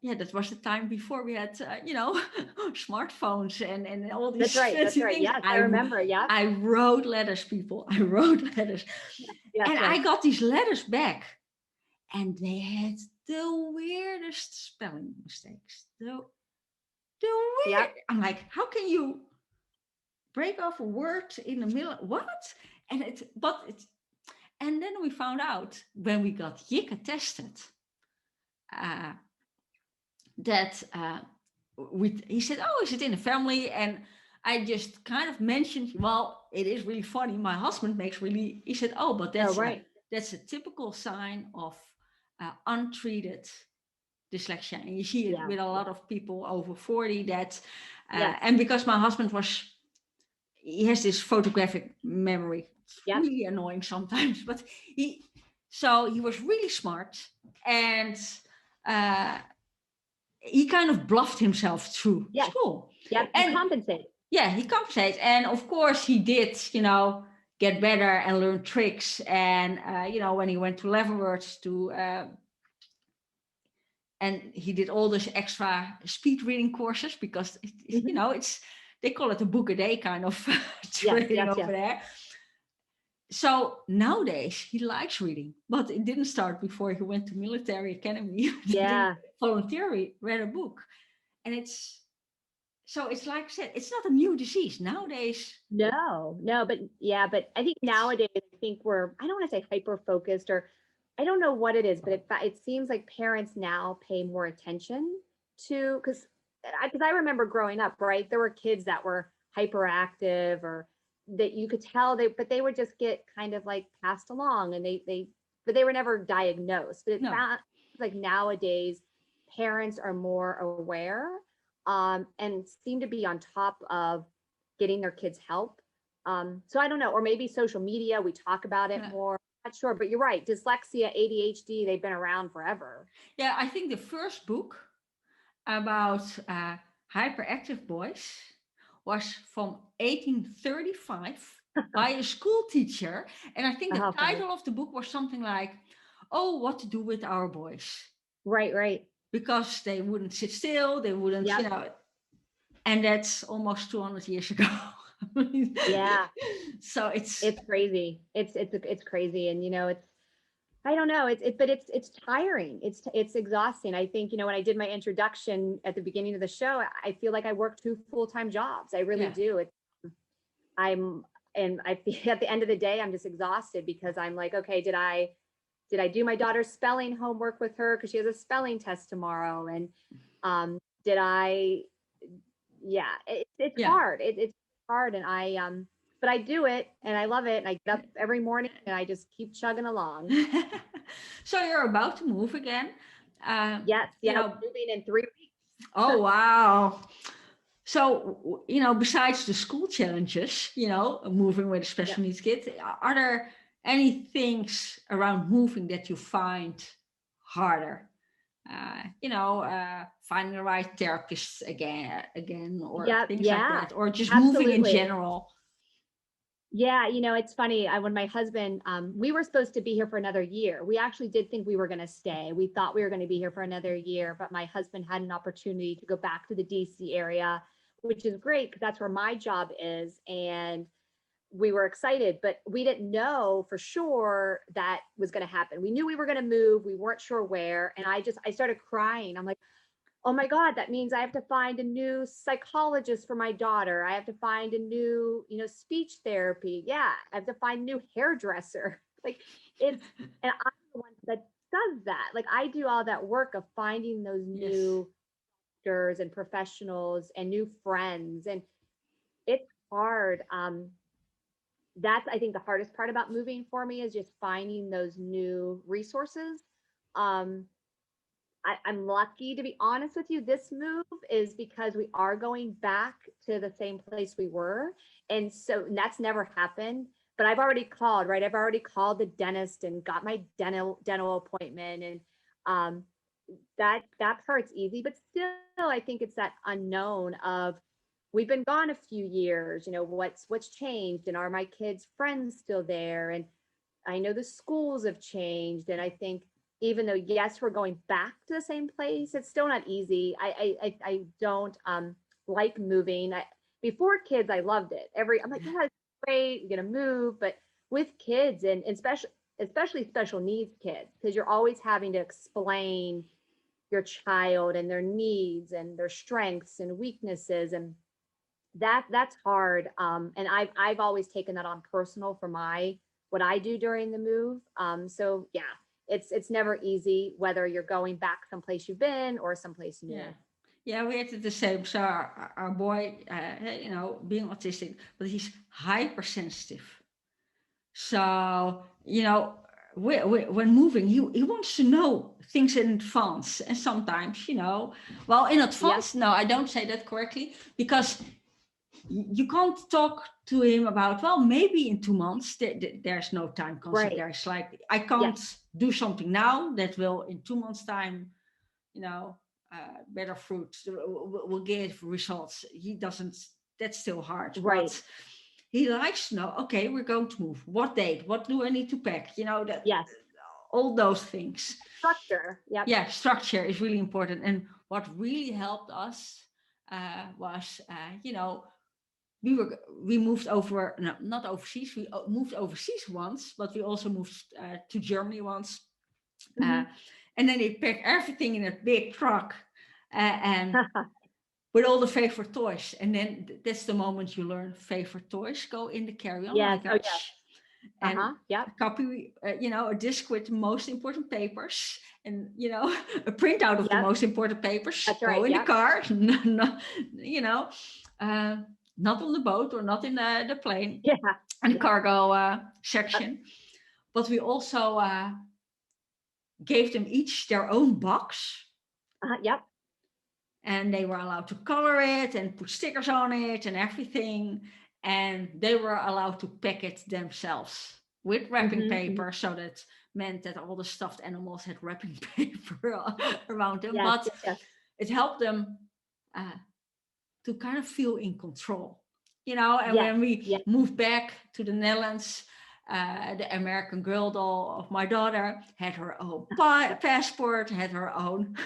yeah, that was the time before we had smartphones and all these That's right. That's fancy right. things. Yes, I remember. Yeah. I wrote letters, people. I wrote letters, and That's I right. got these letters back, and they had the weirdest spelling mistakes. The weird. Yep. I'm like, how can you break off a word in the middle? What? And then we found out when we got Jika tested that he said, oh, is it in the family? And I just kind of mentioned, well, it is really funny. My husband makes really, he said, oh, but Oh, that's right. a typical sign of untreated dyslexia. And you see it Yeah. with a lot of people over 40 that, Yes. and because my husband he has this photographic memory. It's Yep. really annoying sometimes, but he was really smart and uh, he kind of bluffed himself through Yes. school. Yep. You And compensate. yeah, he compensates. And of course, he did, get better and learn tricks. And, when he went to Leavenworth and he did all those extra speed reading courses because, Mhm. they call it a book a day kind of Yes. training Yes. over Yes. there. So nowadays he likes reading, but it didn't start before he went to military academy. He Yeah. voluntarily read a book. And it's like I said, it's not a new disease nowadays. No, no, but yeah, but I think It's nowadays, I think I don't want to say hyper focused, or I don't know what it is, but it seems like parents now pay more attention to, because I remember growing up, right? There were kids that were hyperactive, or that you could tell but they would just get kind of like passed along, and but they were never diagnosed. But it no. sounds like nowadays parents are more aware, and seem to be on top of getting their kids help. So I don't know, or maybe social media, we talk about it Yeah. more. Not sure, but you're right. Dyslexia, ADHD, they've been around forever. Yeah, I think the first book about hyperactive boys was from 1835 by a school teacher. And I think Oh, the how funny. title of the book was something like, oh, what to do with our boys. Right, right. Because they wouldn't sit still, they wouldn't, Yep. and that's almost 200 years ago. Yeah. So it's, It's crazy. It's crazy. And it's, I don't know. But it's tiring. It's exhausting. I think, when I did my introduction at the beginning of the show, I feel like I work two full-time jobs. I really yeah. do. I'm, and I feel at the end of the day, I'm just exhausted because I'm like, okay, did I do my daughter's spelling homework with her because she has a spelling test tomorrow? And did I? Yeah, it's Yeah. hard. It's hard, and but I do it, and I love it, and I get up every morning, and I just keep chugging along. So you're about to move again. Yes, You yeah, know, we're moving in 3 weeks. oh wow. So, besides the school challenges, moving with a Yeah. special needs kid, are there any things around moving that you find harder? Finding the right therapist again, or Yep. things like Yeah. that, or just moving in Absolutely. general. Yeah, it's funny. When my husband, we were supposed to be here for another year. We actually did think we were going to stay. We thought we were going to be here for another year, but my husband had an opportunity to go back to the DC area, which is great because that's where my job is. And we were excited, but we didn't know for sure that was going to happen. We knew we were going to move. We weren't sure where. And I started crying. I'm like, oh my God, that means I have to find a new psychologist for my daughter. I have to find a new, speech therapy. Yeah, I have to find a new hairdresser. Like and I'm the one that does that. Like I do all that work of finding those Yes. new doctors and professionals and new friends. And it's hard. That's, I think, the hardest part about moving for me is just finding those new resources. Um, I'm lucky, to be honest with you. This move is because we are going back to the same place we were. And that's never happened. But I've already called, right? I've already called the dentist and got my dental appointment. And um, that part's easy, but still, I think it's that unknown of we've been gone a few years. What's changed, and are my kids' friends still there? And I know the schools have changed, and I think even though yes, we're going back to the same place, it's still not easy. I don't like moving. Before kids, I loved it. I'm like, yeah, it's great. You're gonna move, but with kids, and especially special needs kids, because you're always having to explain your child and their needs and their strengths and weaknesses, and that's hard. And I've always taken that on personal for my what I do during the move. So yeah, it's never easy whether you're going back someplace you've been or someplace Yeah. new. Yeah, we had it the same. So our boy, being autistic, but he's hypersensitive. So, when moving, he wants to know things in advance. And sometimes, well, in Yep. advance, no, I don't say that correctly because you can't talk to him about, well, maybe in 2 months. There's no time concept. Right. There's like, I Yes. can't do something now that will in 2 months' time, you know, better fruits, will give results. He doesn't, that's still hard. Right. But he likes to know, okay, we're going to move. What date? What do I need to pack? That Yes. all those things. Structure. Yep. Yeah, structure is really important. And what really helped us was, we moved over, no, not overseas. We moved overseas once, but we also moved to Germany once. Uh, Hmm. and then they pack everything in a big truck, and with all the favorite toys. And then that's the moment you learn favorite toys go in the carry-on Yes. Oh, yes. luggage. And Uh-huh. Yep. a copy, a disc with the most important papers, and a printout of the Yep. most important papers That's go right. in the Yep. car. No, you know, uh, not on the boat or not in the plane Yeah. and Yeah. cargo Uh, section. But we also gave them each their own box, yep. and they were allowed to color it and put stickers on it and everything. And they were allowed to pack it themselves with wrapping Hmm. Hmm. paper. So that meant that all the stuffed animals had wrapping paper around them. Yes. But Yes. Yes. it helped them uh, to kind of feel in control. And Yes. when we Yes. moved back to the Netherlands, the American Girl doll of my daughter had her own passport, had her own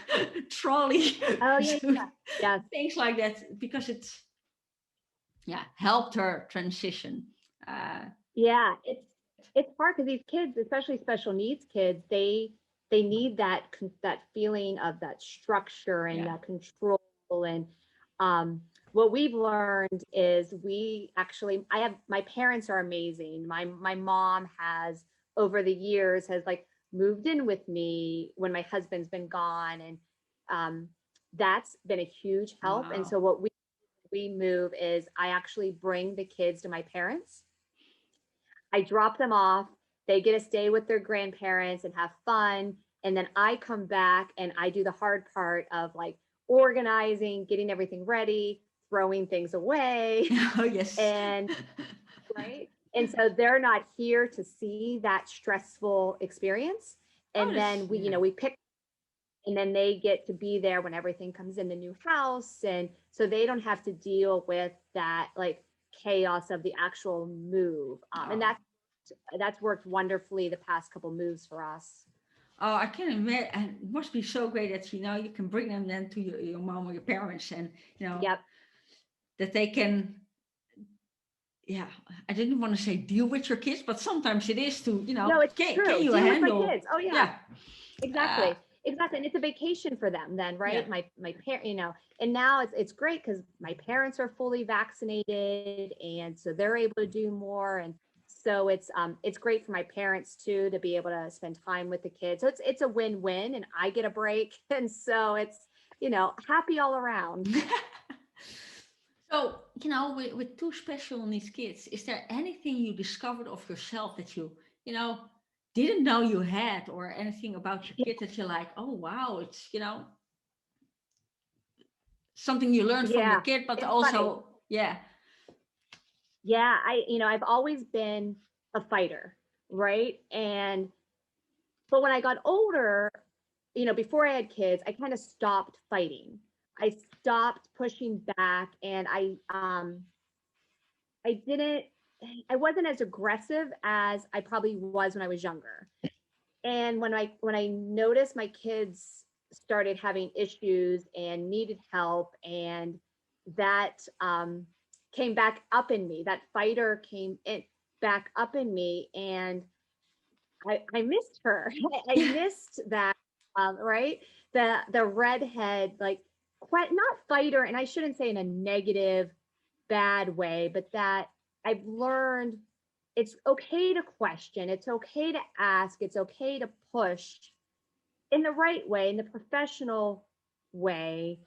trolley, Oh, yeah. so Yeah. Yes. things like that, because it, yeah, helped her transition. Uh, Yeah. It's hard because these kids, especially special needs kids, they need that feeling of that structure and yeah. that control. And what we've learned is we actually, I have, my parents are amazing. My mom has over the years has like moved in with me when my husband's been gone, and um, that's been a huge help. And Wow. so what we move is I actually bring the kids to my parents. I drop them off. They get to stay with their grandparents and have fun. And then I come back and I do the hard part of like organizing, getting everything ready, throwing things away. Oh, yes. And right. And so they're not here to see that stressful experience. Oh, And that's, then we, yeah. we pick, and then they get to be there when everything comes in the new house. And so they don't have to deal with that like chaos of the actual move. And Oh. that's worked wonderfully the past couple moves for us. Oh, I can imagine. And it must be so great that you can bring them then to your mom or your parents, and Yep. that they can. Yeah, I didn't want to say deal with your kids, but sometimes it is to, No, it's can true. you Deal with my handle? kids. Oh yeah, Yeah, uh, exactly. Exactly. And it's a vacation for them then, yeah. right? My parent, and now it's great because my parents are fully vaccinated and so they're able to do more. And so it's great for my parents too to be able to spend time with the kids. So it's a win-win and I get a break. And so it's, happy all around. So, with two special needs kids, is there anything you discovered of yourself that you know, didn't know you had, or anything about your kid that you're like, oh wow, it's, something you learned from your Yeah, kid, but it's funny. also, yeah, Yeah, I've always been a fighter, right? But when I got older, before I had kids, I kind of stopped fighting. I stopped pushing back, and I didn't I wasn't as aggressive as I probably was when I was younger. And when I noticed my kids started having issues and needed help, and that came back up in me, that fighter came in back up in me, and I missed her. I missed that, right? The redhead, like, quite not fighter, and I shouldn't say in a negative, bad way, but that I've learned it's okay to question, it's okay to ask, it's okay to push in the right way, in the professional way,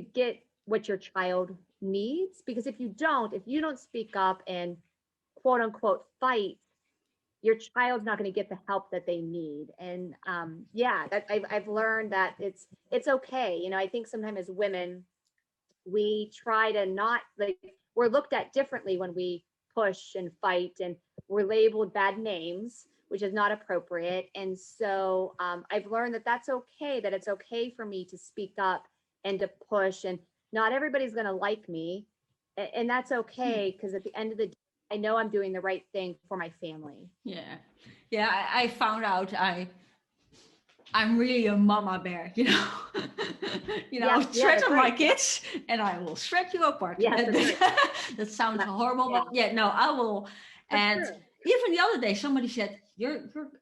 to get what your child needs. Because if you don't speak up and quote unquote fight, your child's not going to get the help that they need. And yeah, that I've learned that it's okay. You know, I think sometimes as women, we try to not, like, we're looked at differently when we push and fight, and we're labeled bad names, which is not appropriate. And so I've learned that that's okay, that it's okay for me to speak up and to push, and not everybody's going to like me. And that's okay, because at the end of the day, I know I'm doing the right thing for my family. Yeah. Yeah. I found out I'm really a mama bear, you know. Yeah, yeah, threaten that's my right. kids and I will shred you apart. Yes, that's right. That sounds horrible, Yeah, but yeah, no, I will. that's And true. even the other day, somebody said,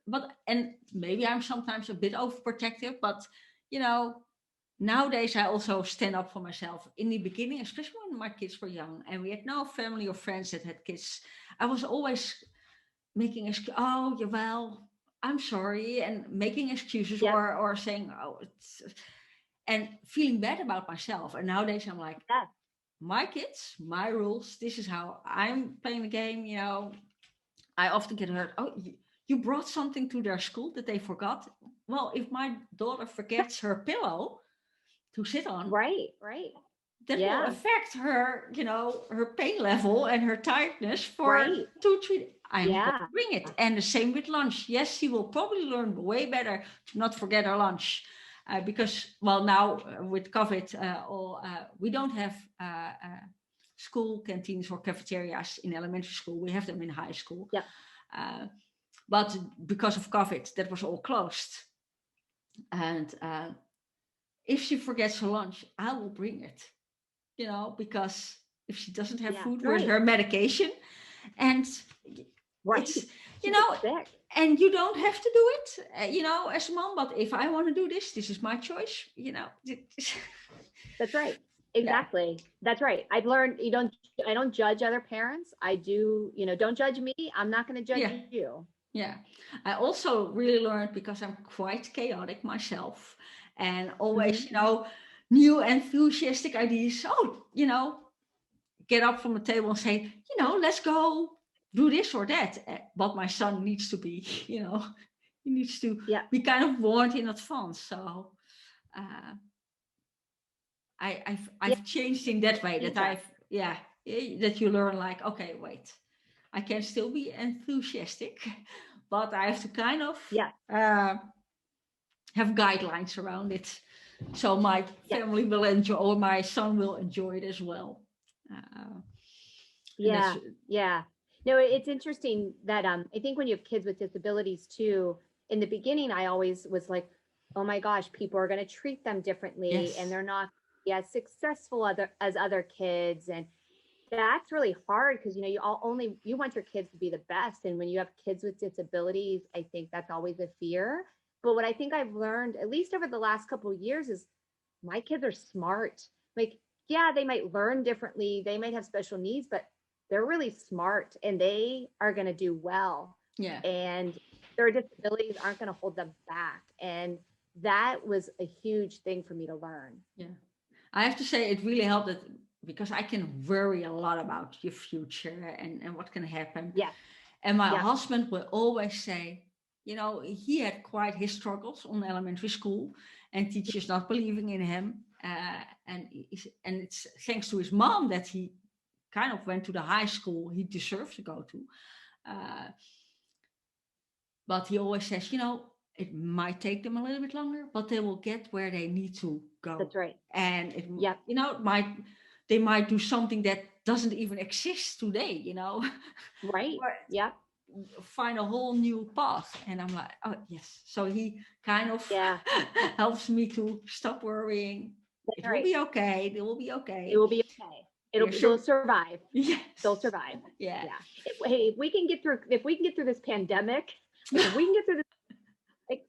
but, and maybe I'm sometimes a bit overprotective, but, you know, nowadays I also stand up for myself. In the beginning, especially when my kids were young and we had no family or friends that had kids, I was always making oh, yeah, well, I'm sorry, and making excuses, Yep. or saying, oh, it's, and feeling bad about myself. And nowadays I'm like, Yeah. my kids, my rules, this is how I'm playing the game, you know. I often get hurt. Oh, you brought something to their school that they forgot. Well, if my daughter forgets her pillow to sit on, Right, right. that will Yeah, affect her, her pain level and her tiredness for right. 2, 3. I'm going to Yeah, bring it. And the same with lunch. Yes, she will probably learn way better to not forget her lunch. Because, well, now with COVID, we don't have school canteens or cafeterias in elementary school. We have them in high school. yep. Uh, but because of COVID, that was all closed. And if she forgets her lunch, I will bring it, because if she doesn't have Yeah, food with right, her medication, and right. it's, She gets sick. and you don't have to do it, as a mom, but if I want to do this is my choice, That's right. yeah, Exactly. That's right. I've learned I don't judge other parents. I do, don't judge me. I'm not going to judge yeah, you. yeah. I also really learned, because I'm quite chaotic myself, and always, Hmm. new enthusiastic ideas. Oh, get up from the table and say, let's go do this or that. But my son needs to be, he needs to Yeah. be kind of warned in advance. So uh, Yeah. I've changed in that way, that Feedback. that you learn, like, okay, wait, I can still be enthusiastic, but I have to kind of Yeah. have guidelines around it, so my Yeah. family will enjoy, or my son will enjoy it as well. Uh, and that's Yeah. Yeah. No, it's interesting that I think when you have kids with disabilities too, in the beginning, I always was like, oh my gosh, people are going to treat them differently, and yes, they're not as successful as other kids. And that's really hard, because you want your kids to be the best, and when you have kids with disabilities, I think that's always a fear. But what I think I've learned, at least over the last couple of years, is my kids are smart. Like, yeah, they might learn differently, they might have special needs, but they're really smart, and they are going to do well, yeah. and their disabilities aren't going to hold them back. And that was a huge thing for me to learn. Yeah, I have to say it really helped, that because I can worry a lot about your future, and what can happen. Yes. And my Yeah. husband will always say, he had quite his struggles on elementary school, and teachers not believing in him. And it's thanks to his mom that he kind of went to the high school he deserved to go to. Uh, but he always says, it might take them a little bit longer, but they will get where they need to go. That's right. And it, Yep. they might do something that doesn't even exist today, Right. or Yep. find a whole new path. And I'm like, oh yes. So he kind of Yeah. helps me to stop worrying. That's It will right. be okay. It will be It okay. will be okay. You're They'll sure. survive. Yes. They'll survive. Yeah. Yeah. Hey, if we can get through this pandemic, like, if we can get through this, like,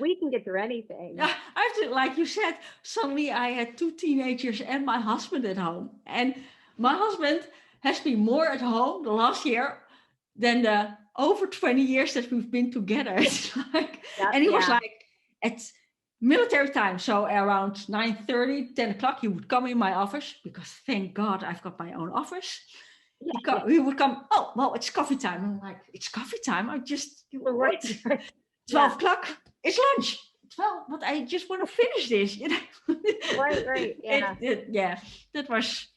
we can get through anything. Yeah, I have to, like you said, suddenly I had 2 teenagers and my husband at home. And my husband has been more at home the last year than the over 20 years that we've been together. It's like, Yep. and he was Yeah. like, at military time. So around 9:30, 10 o'clock, he would come in my office because thank God I've got my own office. Yeah. He would come, oh, well, it's coffee time. I'm like, it's coffee time? I just, what? Right. 12 Yeah. o'clock, it's lunch. 12, but I just want to finish this, you know. Right. Yeah. Yeah, that was,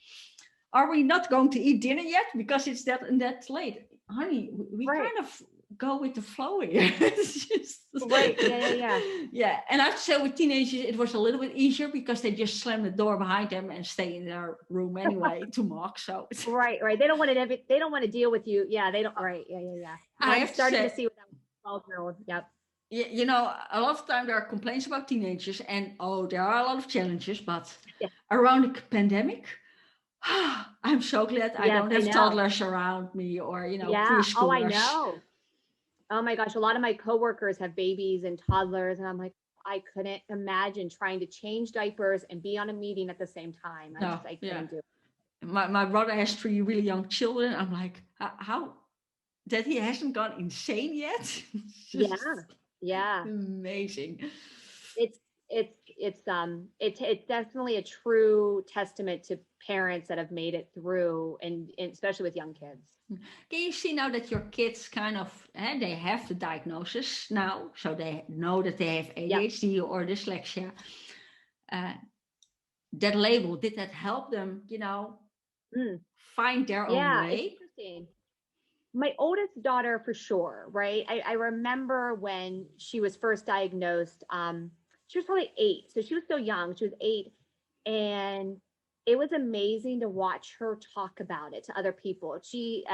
are we not going to eat dinner yet? Because it's that late. Honey, we Right. kind of go with the flow here. It's just, Right. Yeah. yeah. And I have to say with teenagers, it was a little bit easier because they just slam the door behind them and stay in their room anyway to mock. So Right. They don't want to. They don't want to deal with you. Yeah. They don't. Right. Yeah. I I'm have to starting to say, see what that 12-year-old. Yep. you know, a lot of time there are complaints about teenagers, and oh, there are a lot of challenges. But Yeah. around the pandemic, I'm so glad I Yes, don't I have know. toddlers around me or Yeah. Oh, I preschoolers. know. Oh my gosh. A lot of my coworkers have babies and toddlers, and I'm like, I couldn't imagine trying to change diapers and be on a meeting at the same time. No, I yeah. couldn't do it. My brother has 3 really young children. I'm like, how that he hasn't gone insane yet? It's just Yeah. amazing. It's it's definitely a true testament to parents that have made it through, and especially with young kids. Can you see now that your kids kind of, they have the diagnosis now, so they know that they have Yep. ADHD or dyslexia. That label, did that help them, find their own Yeah, it's way? interesting. My oldest daughter, for sure, right? I remember when she was first diagnosed. She was probably 8, so she was still young. She was 8, and it was amazing to watch her talk about it to other people. She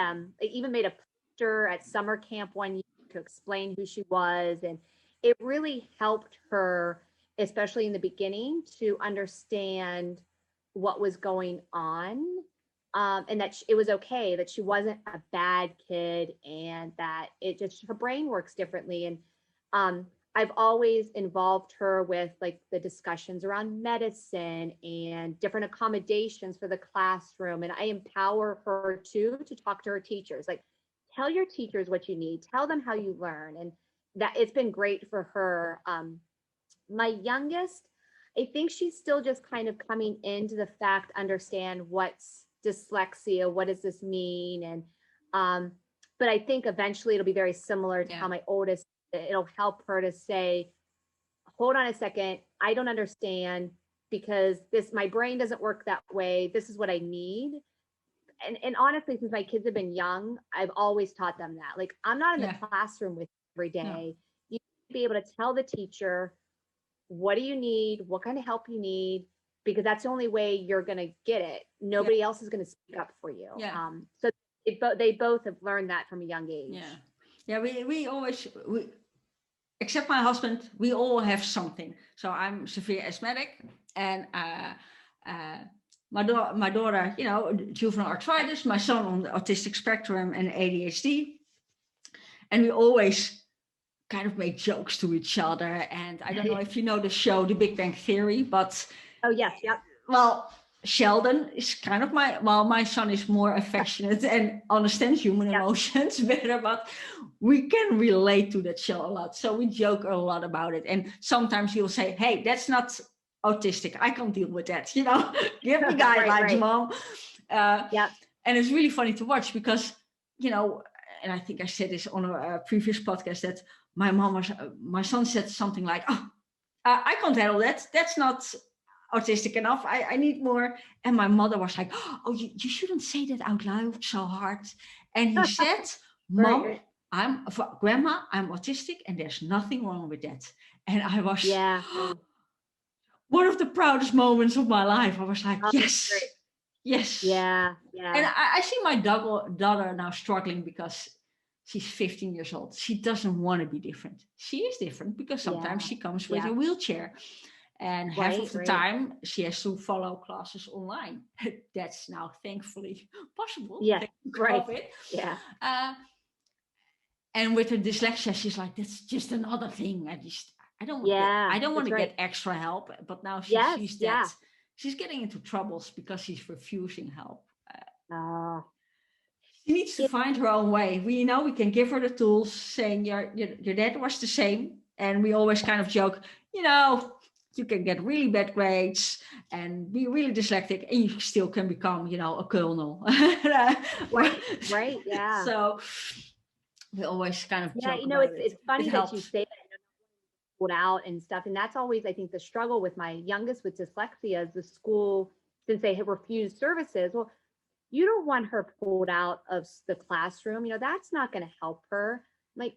even made a poster at summer camp one year to explain who she was, and it really helped her, especially in the beginning, to understand what was going on, and that it was okay, that she wasn't a bad kid, and that it just, her brain works differently. And I've always involved her with like the discussions around medicine and different accommodations for the classroom, and I empower her to talk to her teachers, like, tell your teachers what you need, tell them how you learn. And that, it's been great for her. My youngest, I think she's still just kind of coming into the fact, understand what's dyslexia, what does this mean? And but I think eventually it'll be very similar to how my oldest, it'll help her to say, hold on a second, I don't understand, because this, my brain doesn't work that way. This is what I need. And honestly, since my kids have been young, I've always taught them that. Like, I'm not in the classroom with you every day. No. You need to be able to tell the teacher, what do you need? What kind of help you need? Because that's the only way you're going to get it. Nobody else is going to speak up for you. Yeah. So they both have learned that from a young age. Yeah. We always, except my husband, we all have something. So I'm severe asthmatic, and my daughter, juvenile arthritis, my son on the autistic spectrum and ADHD. And we always kind of make jokes to each other. And I don't know if you know the show, The Big Bang Theory, but oh yes, yep. Well, Sheldon is kind of my son is more affectionate and understands human emotions better, but we can relate to that show a lot. So we joke a lot about it. And sometimes he'll say, hey, that's not autistic. I can't deal with that. Give me guidelines, Mom. And it's really funny to watch because, and I think I said this on a previous podcast, that my son said something like, I can't handle that. That's not autistic enough. I need more. And my mother was like, oh, you shouldn't say that out loud so hard. And he said, Mom, Grandma, I'm autistic and there's nothing wrong with that. And I was one of the proudest moments of my life. I was like, yes. Yeah. And I see my daughter now struggling because she's 15 years old. She doesn't want to be different. She is different because sometimes she comes with a wheelchair. And half of the time she has to follow classes online. That's now thankfully possible. Yeah, right. Yeah. And with her dyslexia, she's like, that's just another thing. I don't want to get extra help. But now she sees that she's getting into troubles because she's refusing help. She needs to find her own way. We can give her the tools, saying your dad was the same. And we always kind of joke, you can get really bad grades and be really dyslexic, and you still can become, a colonel. Right, right, yeah. So we always kind of Yeah, joke about it. it's It funny that you helps. say that pulled out and stuff. And that's always, I think, the struggle with my youngest with dyslexia is the school, since they have refused services. Well, you don't want her pulled out of the classroom. That's not going to help her. Like,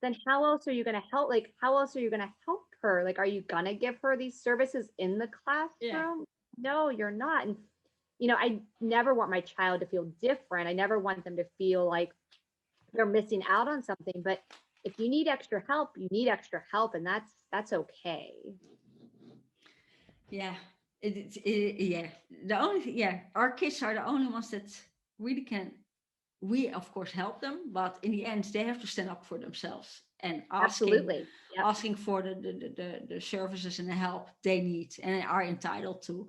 then how else are you going to help? Like, how else are you going to help her? Like, are you going to give her these services in the Yeah. classroom? No, you're not. And, I never want my child to feel different. I never want them to feel like they're missing out on something. But if you need extra help, you need extra help, and that's okay. Yeah. Yeah. The only yeah, our kids are the only ones that really can. We of course help them, but in the end, they have to stand up for themselves and Absolutely. Yep. asking for the services and the help they need and are entitled to.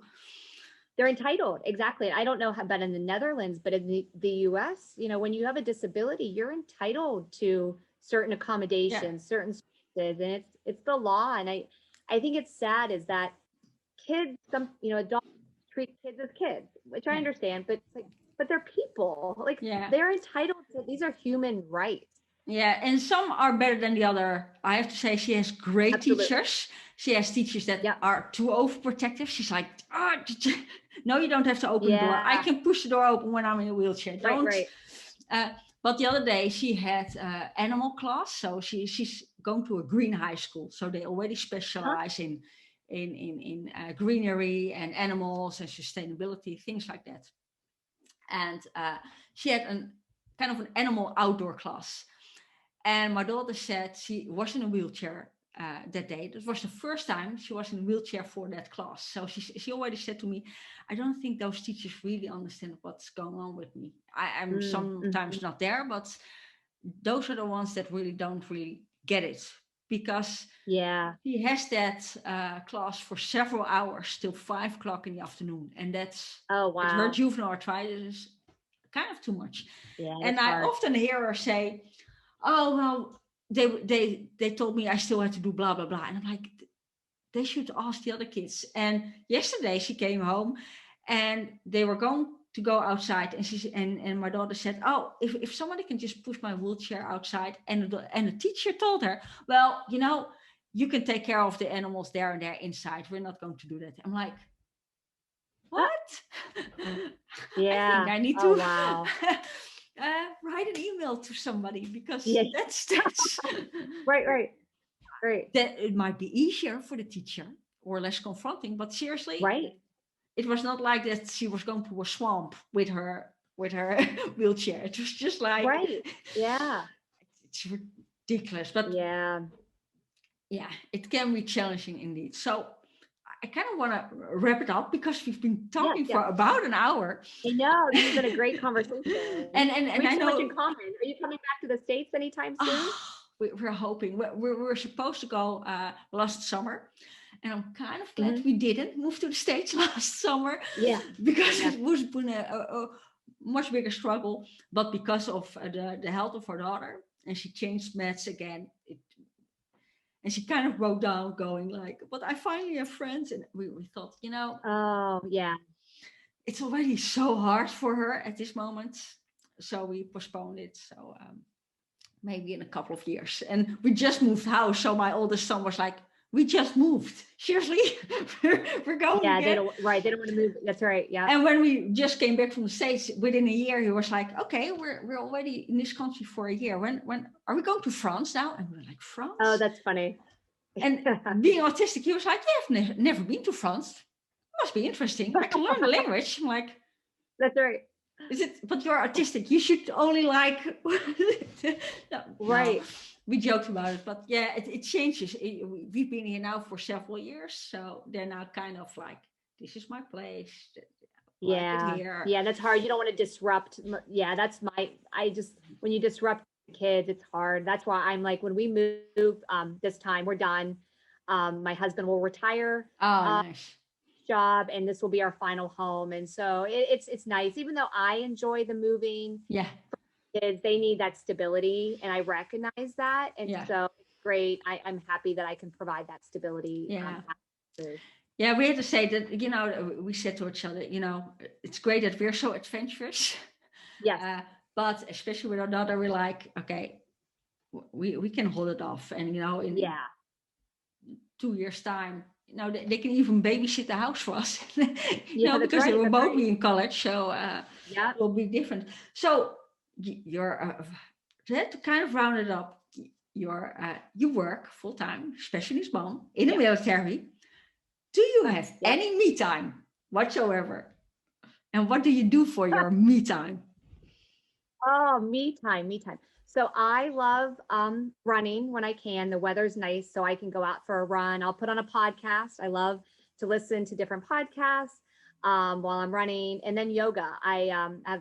They're entitled. Exactly. I don't know how, but in the Netherlands, but in the US, when you have a disability, you're entitled to certain Yeah. accommodations, certain services, and it's the law. And I think it's sad is that kids, adults treat kids as kids, which I Yeah. understand, but it's like, but they're people. Like, Yeah. they're entitled to, these are human rights. Yeah, and some are better than the other. I have to say, she has great Absolutely. teachers. She has teachers that Yep. are too overprotective. She's like, no, you don't have to open the door. I Yeah. can push the door open when I'm in a wheelchair. Right, Don't. right. But the other day she had animal class, so she's going to a green high school. So they already Huh? specialize in greenery and animals and sustainability, things like that. And she had an kind of an animal outdoor class. And my daughter said she was in a wheelchair that day. That was the first time she was in a wheelchair for that class. So she already said to me, I don't think those teachers really understand what's going on with me. I'm Mm-hmm. sometimes not there, but those are the ones that really don't really get it, because Yeah. he has that class for several hours till 5 o'clock in the afternoon. And Oh, with her wow. juvenile arthritis is kind of too much. Yeah, And that's I hard. often hear her say, oh, well, they told me I still had to do blah, blah, blah. And I'm like, they should ask the other kids. And yesterday she came home and they were going to go outside, and and my daughter said, oh, if somebody can just push my wheelchair outside, and the teacher told her, well, you can take care of the animals there and they're inside, we're not going to do that. I'm like, Uh, what? I think yeah. I need Oh, to wow. write an email to somebody, because Yeah. that's Right, right, right, that it might be easier for the teacher or less confronting. But seriously, right, it was not like that she was going to a swamp with her wheelchair. It was just like, right. Yeah, it's ridiculous. But yeah, yeah, it can be challenging indeed. So I kind of want to wrap it up, because we've been yes, talking yes. for about an hour. I know this has been a great conversation. And We have I so much in know, common. Are you coming back to the States anytime soon? we're hoping we're supposed to go last summer, and I'm kind of glad Hmm. we didn't move to the States last summer, Yeah, because yeah. it was been a much bigger struggle. But because of the health of our daughter, and she changed meds again, and she kind of broke down, going like, but I finally have friends. And we thought, Oh, yeah, it's already so hard for her at this moment, so we postponed it. So maybe in a couple of years. And we just moved house, so my oldest son was like, we just moved, seriously? we're going yeah. They again. don't. Right, they don't want to move. That's right. Yeah. And when we just came back from the States, within a year, he was like, okay, we're already in this country for a year. When are we going to France now? And we're like, Oh, France? that's funny. And being autistic, he was like, yeah, I've never been to France. Must be interesting. I can learn the language. I'm like, That's right. is it? But you're autistic. You should only like. No, Right. we joked about it, but yeah, it changes. We've been here now for several years, so they're now kind of like, this is my place. Like it Yeah. here. Yeah, that's hard. You don't want to disrupt. Yeah, that's I just, when you disrupt kids, it's hard. That's why I'm like, when we move this time, we're done. My husband will retire Oh, nice. job, and this will be our final home. And so it's nice, even though I enjoy the moving, Yeah, kids, they need that stability, and I recognize that. And yeah, so it's great. I'm happy that I can provide that stability. yeah. True. Yeah, we had to say that, we said to each other, it's great that we're so adventurous. Yes. But especially with our daughter, we're like, okay, we can hold it off. And, in Yeah. 2 years' time, they can even babysit the house for us. Yeah, that's because they right. will That's both right. be in college. So Yeah. it will be different. So you're, to kind of round it up, you work full time, special needs mom in the Yep. military. Do you have Yep. any me time whatsoever? And what do you do for your me time? Oh, me time, me time. So I love running when I can. The weather's nice, so I can go out for a run. I'll put on a podcast. I love to listen to different podcasts while I'm running. And then yoga.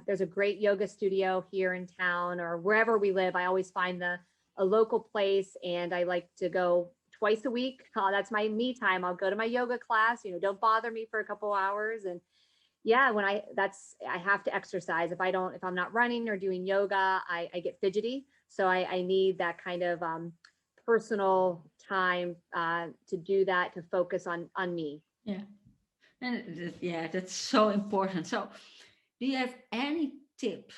There's a great yoga studio here in town or wherever we live. I always find a local place, and I like to go twice a week. That's my me time. I'll go to my yoga class. Don't bother me for a couple hours. And yeah, I have to exercise. If I'm not running or doing yoga, I get fidgety. So I need that kind of personal time to do that, to focus on me. Yeah. And that's so important. So do you have any tip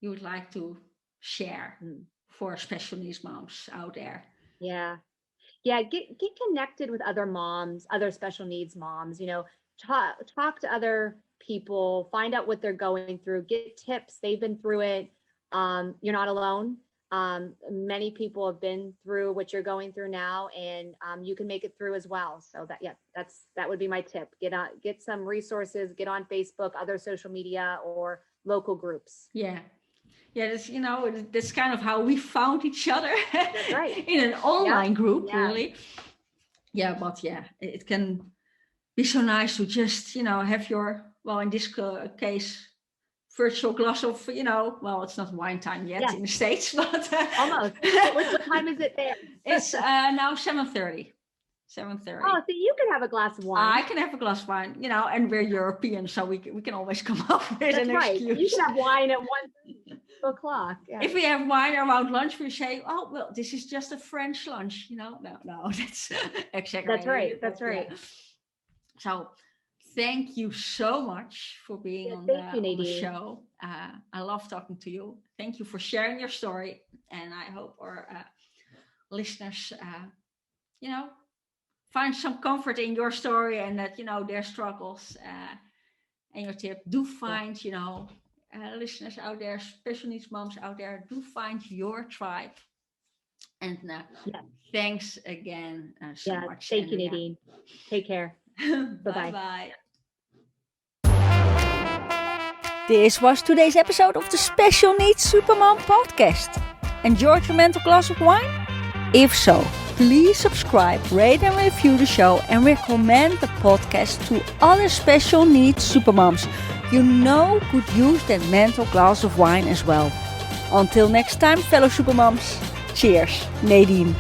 you would like to share for special needs moms out there? Yeah. Yeah, get connected with other moms, other special needs moms, talk to other people, find out what they're going through, get tips. They've been through it. You're not alone. Many people have been through what you're going through now, and you can make it through as well. So that would be my tip. Get some resources, get on Facebook, other social media, or local groups. Yeah. Yeah, that's kind of how we found each other. That's right. In an online group, Yeah. really. Yeah, but it can be so nice to just, have your, well, in this case, virtual glass of, well, it's not wine time yet in the States, but almost. What time is it there? It's now 7:30. 7:30. Oh, so you can have a glass of wine. I can have a glass of wine, and we're European, so we can always come up with That's an right. excuse. You can have wine at 1:00. Yeah. If we have wine around lunch, we say, "Oh, well, this is just a French lunch," No, that's exactly. That's right. That's right. Yeah. So, thank you so much for being on the show. I love talking to you. Thank you for sharing your story, and I hope our listeners, find some comfort in your story, and that their struggles and your tip. Do find listeners out there, special needs moms out there, do find your tribe. And thanks again so much. Thank you, Nadine. Take care. Bye bye. This was today's episode of the Special Needs Supermom podcast. Enjoyed your mental glass of wine? If so, please subscribe, rate and review the show, and recommend the podcast to other special needs supermoms you know could use that mental glass of wine as well. Until next time, fellow supermoms. Cheers, Nadine.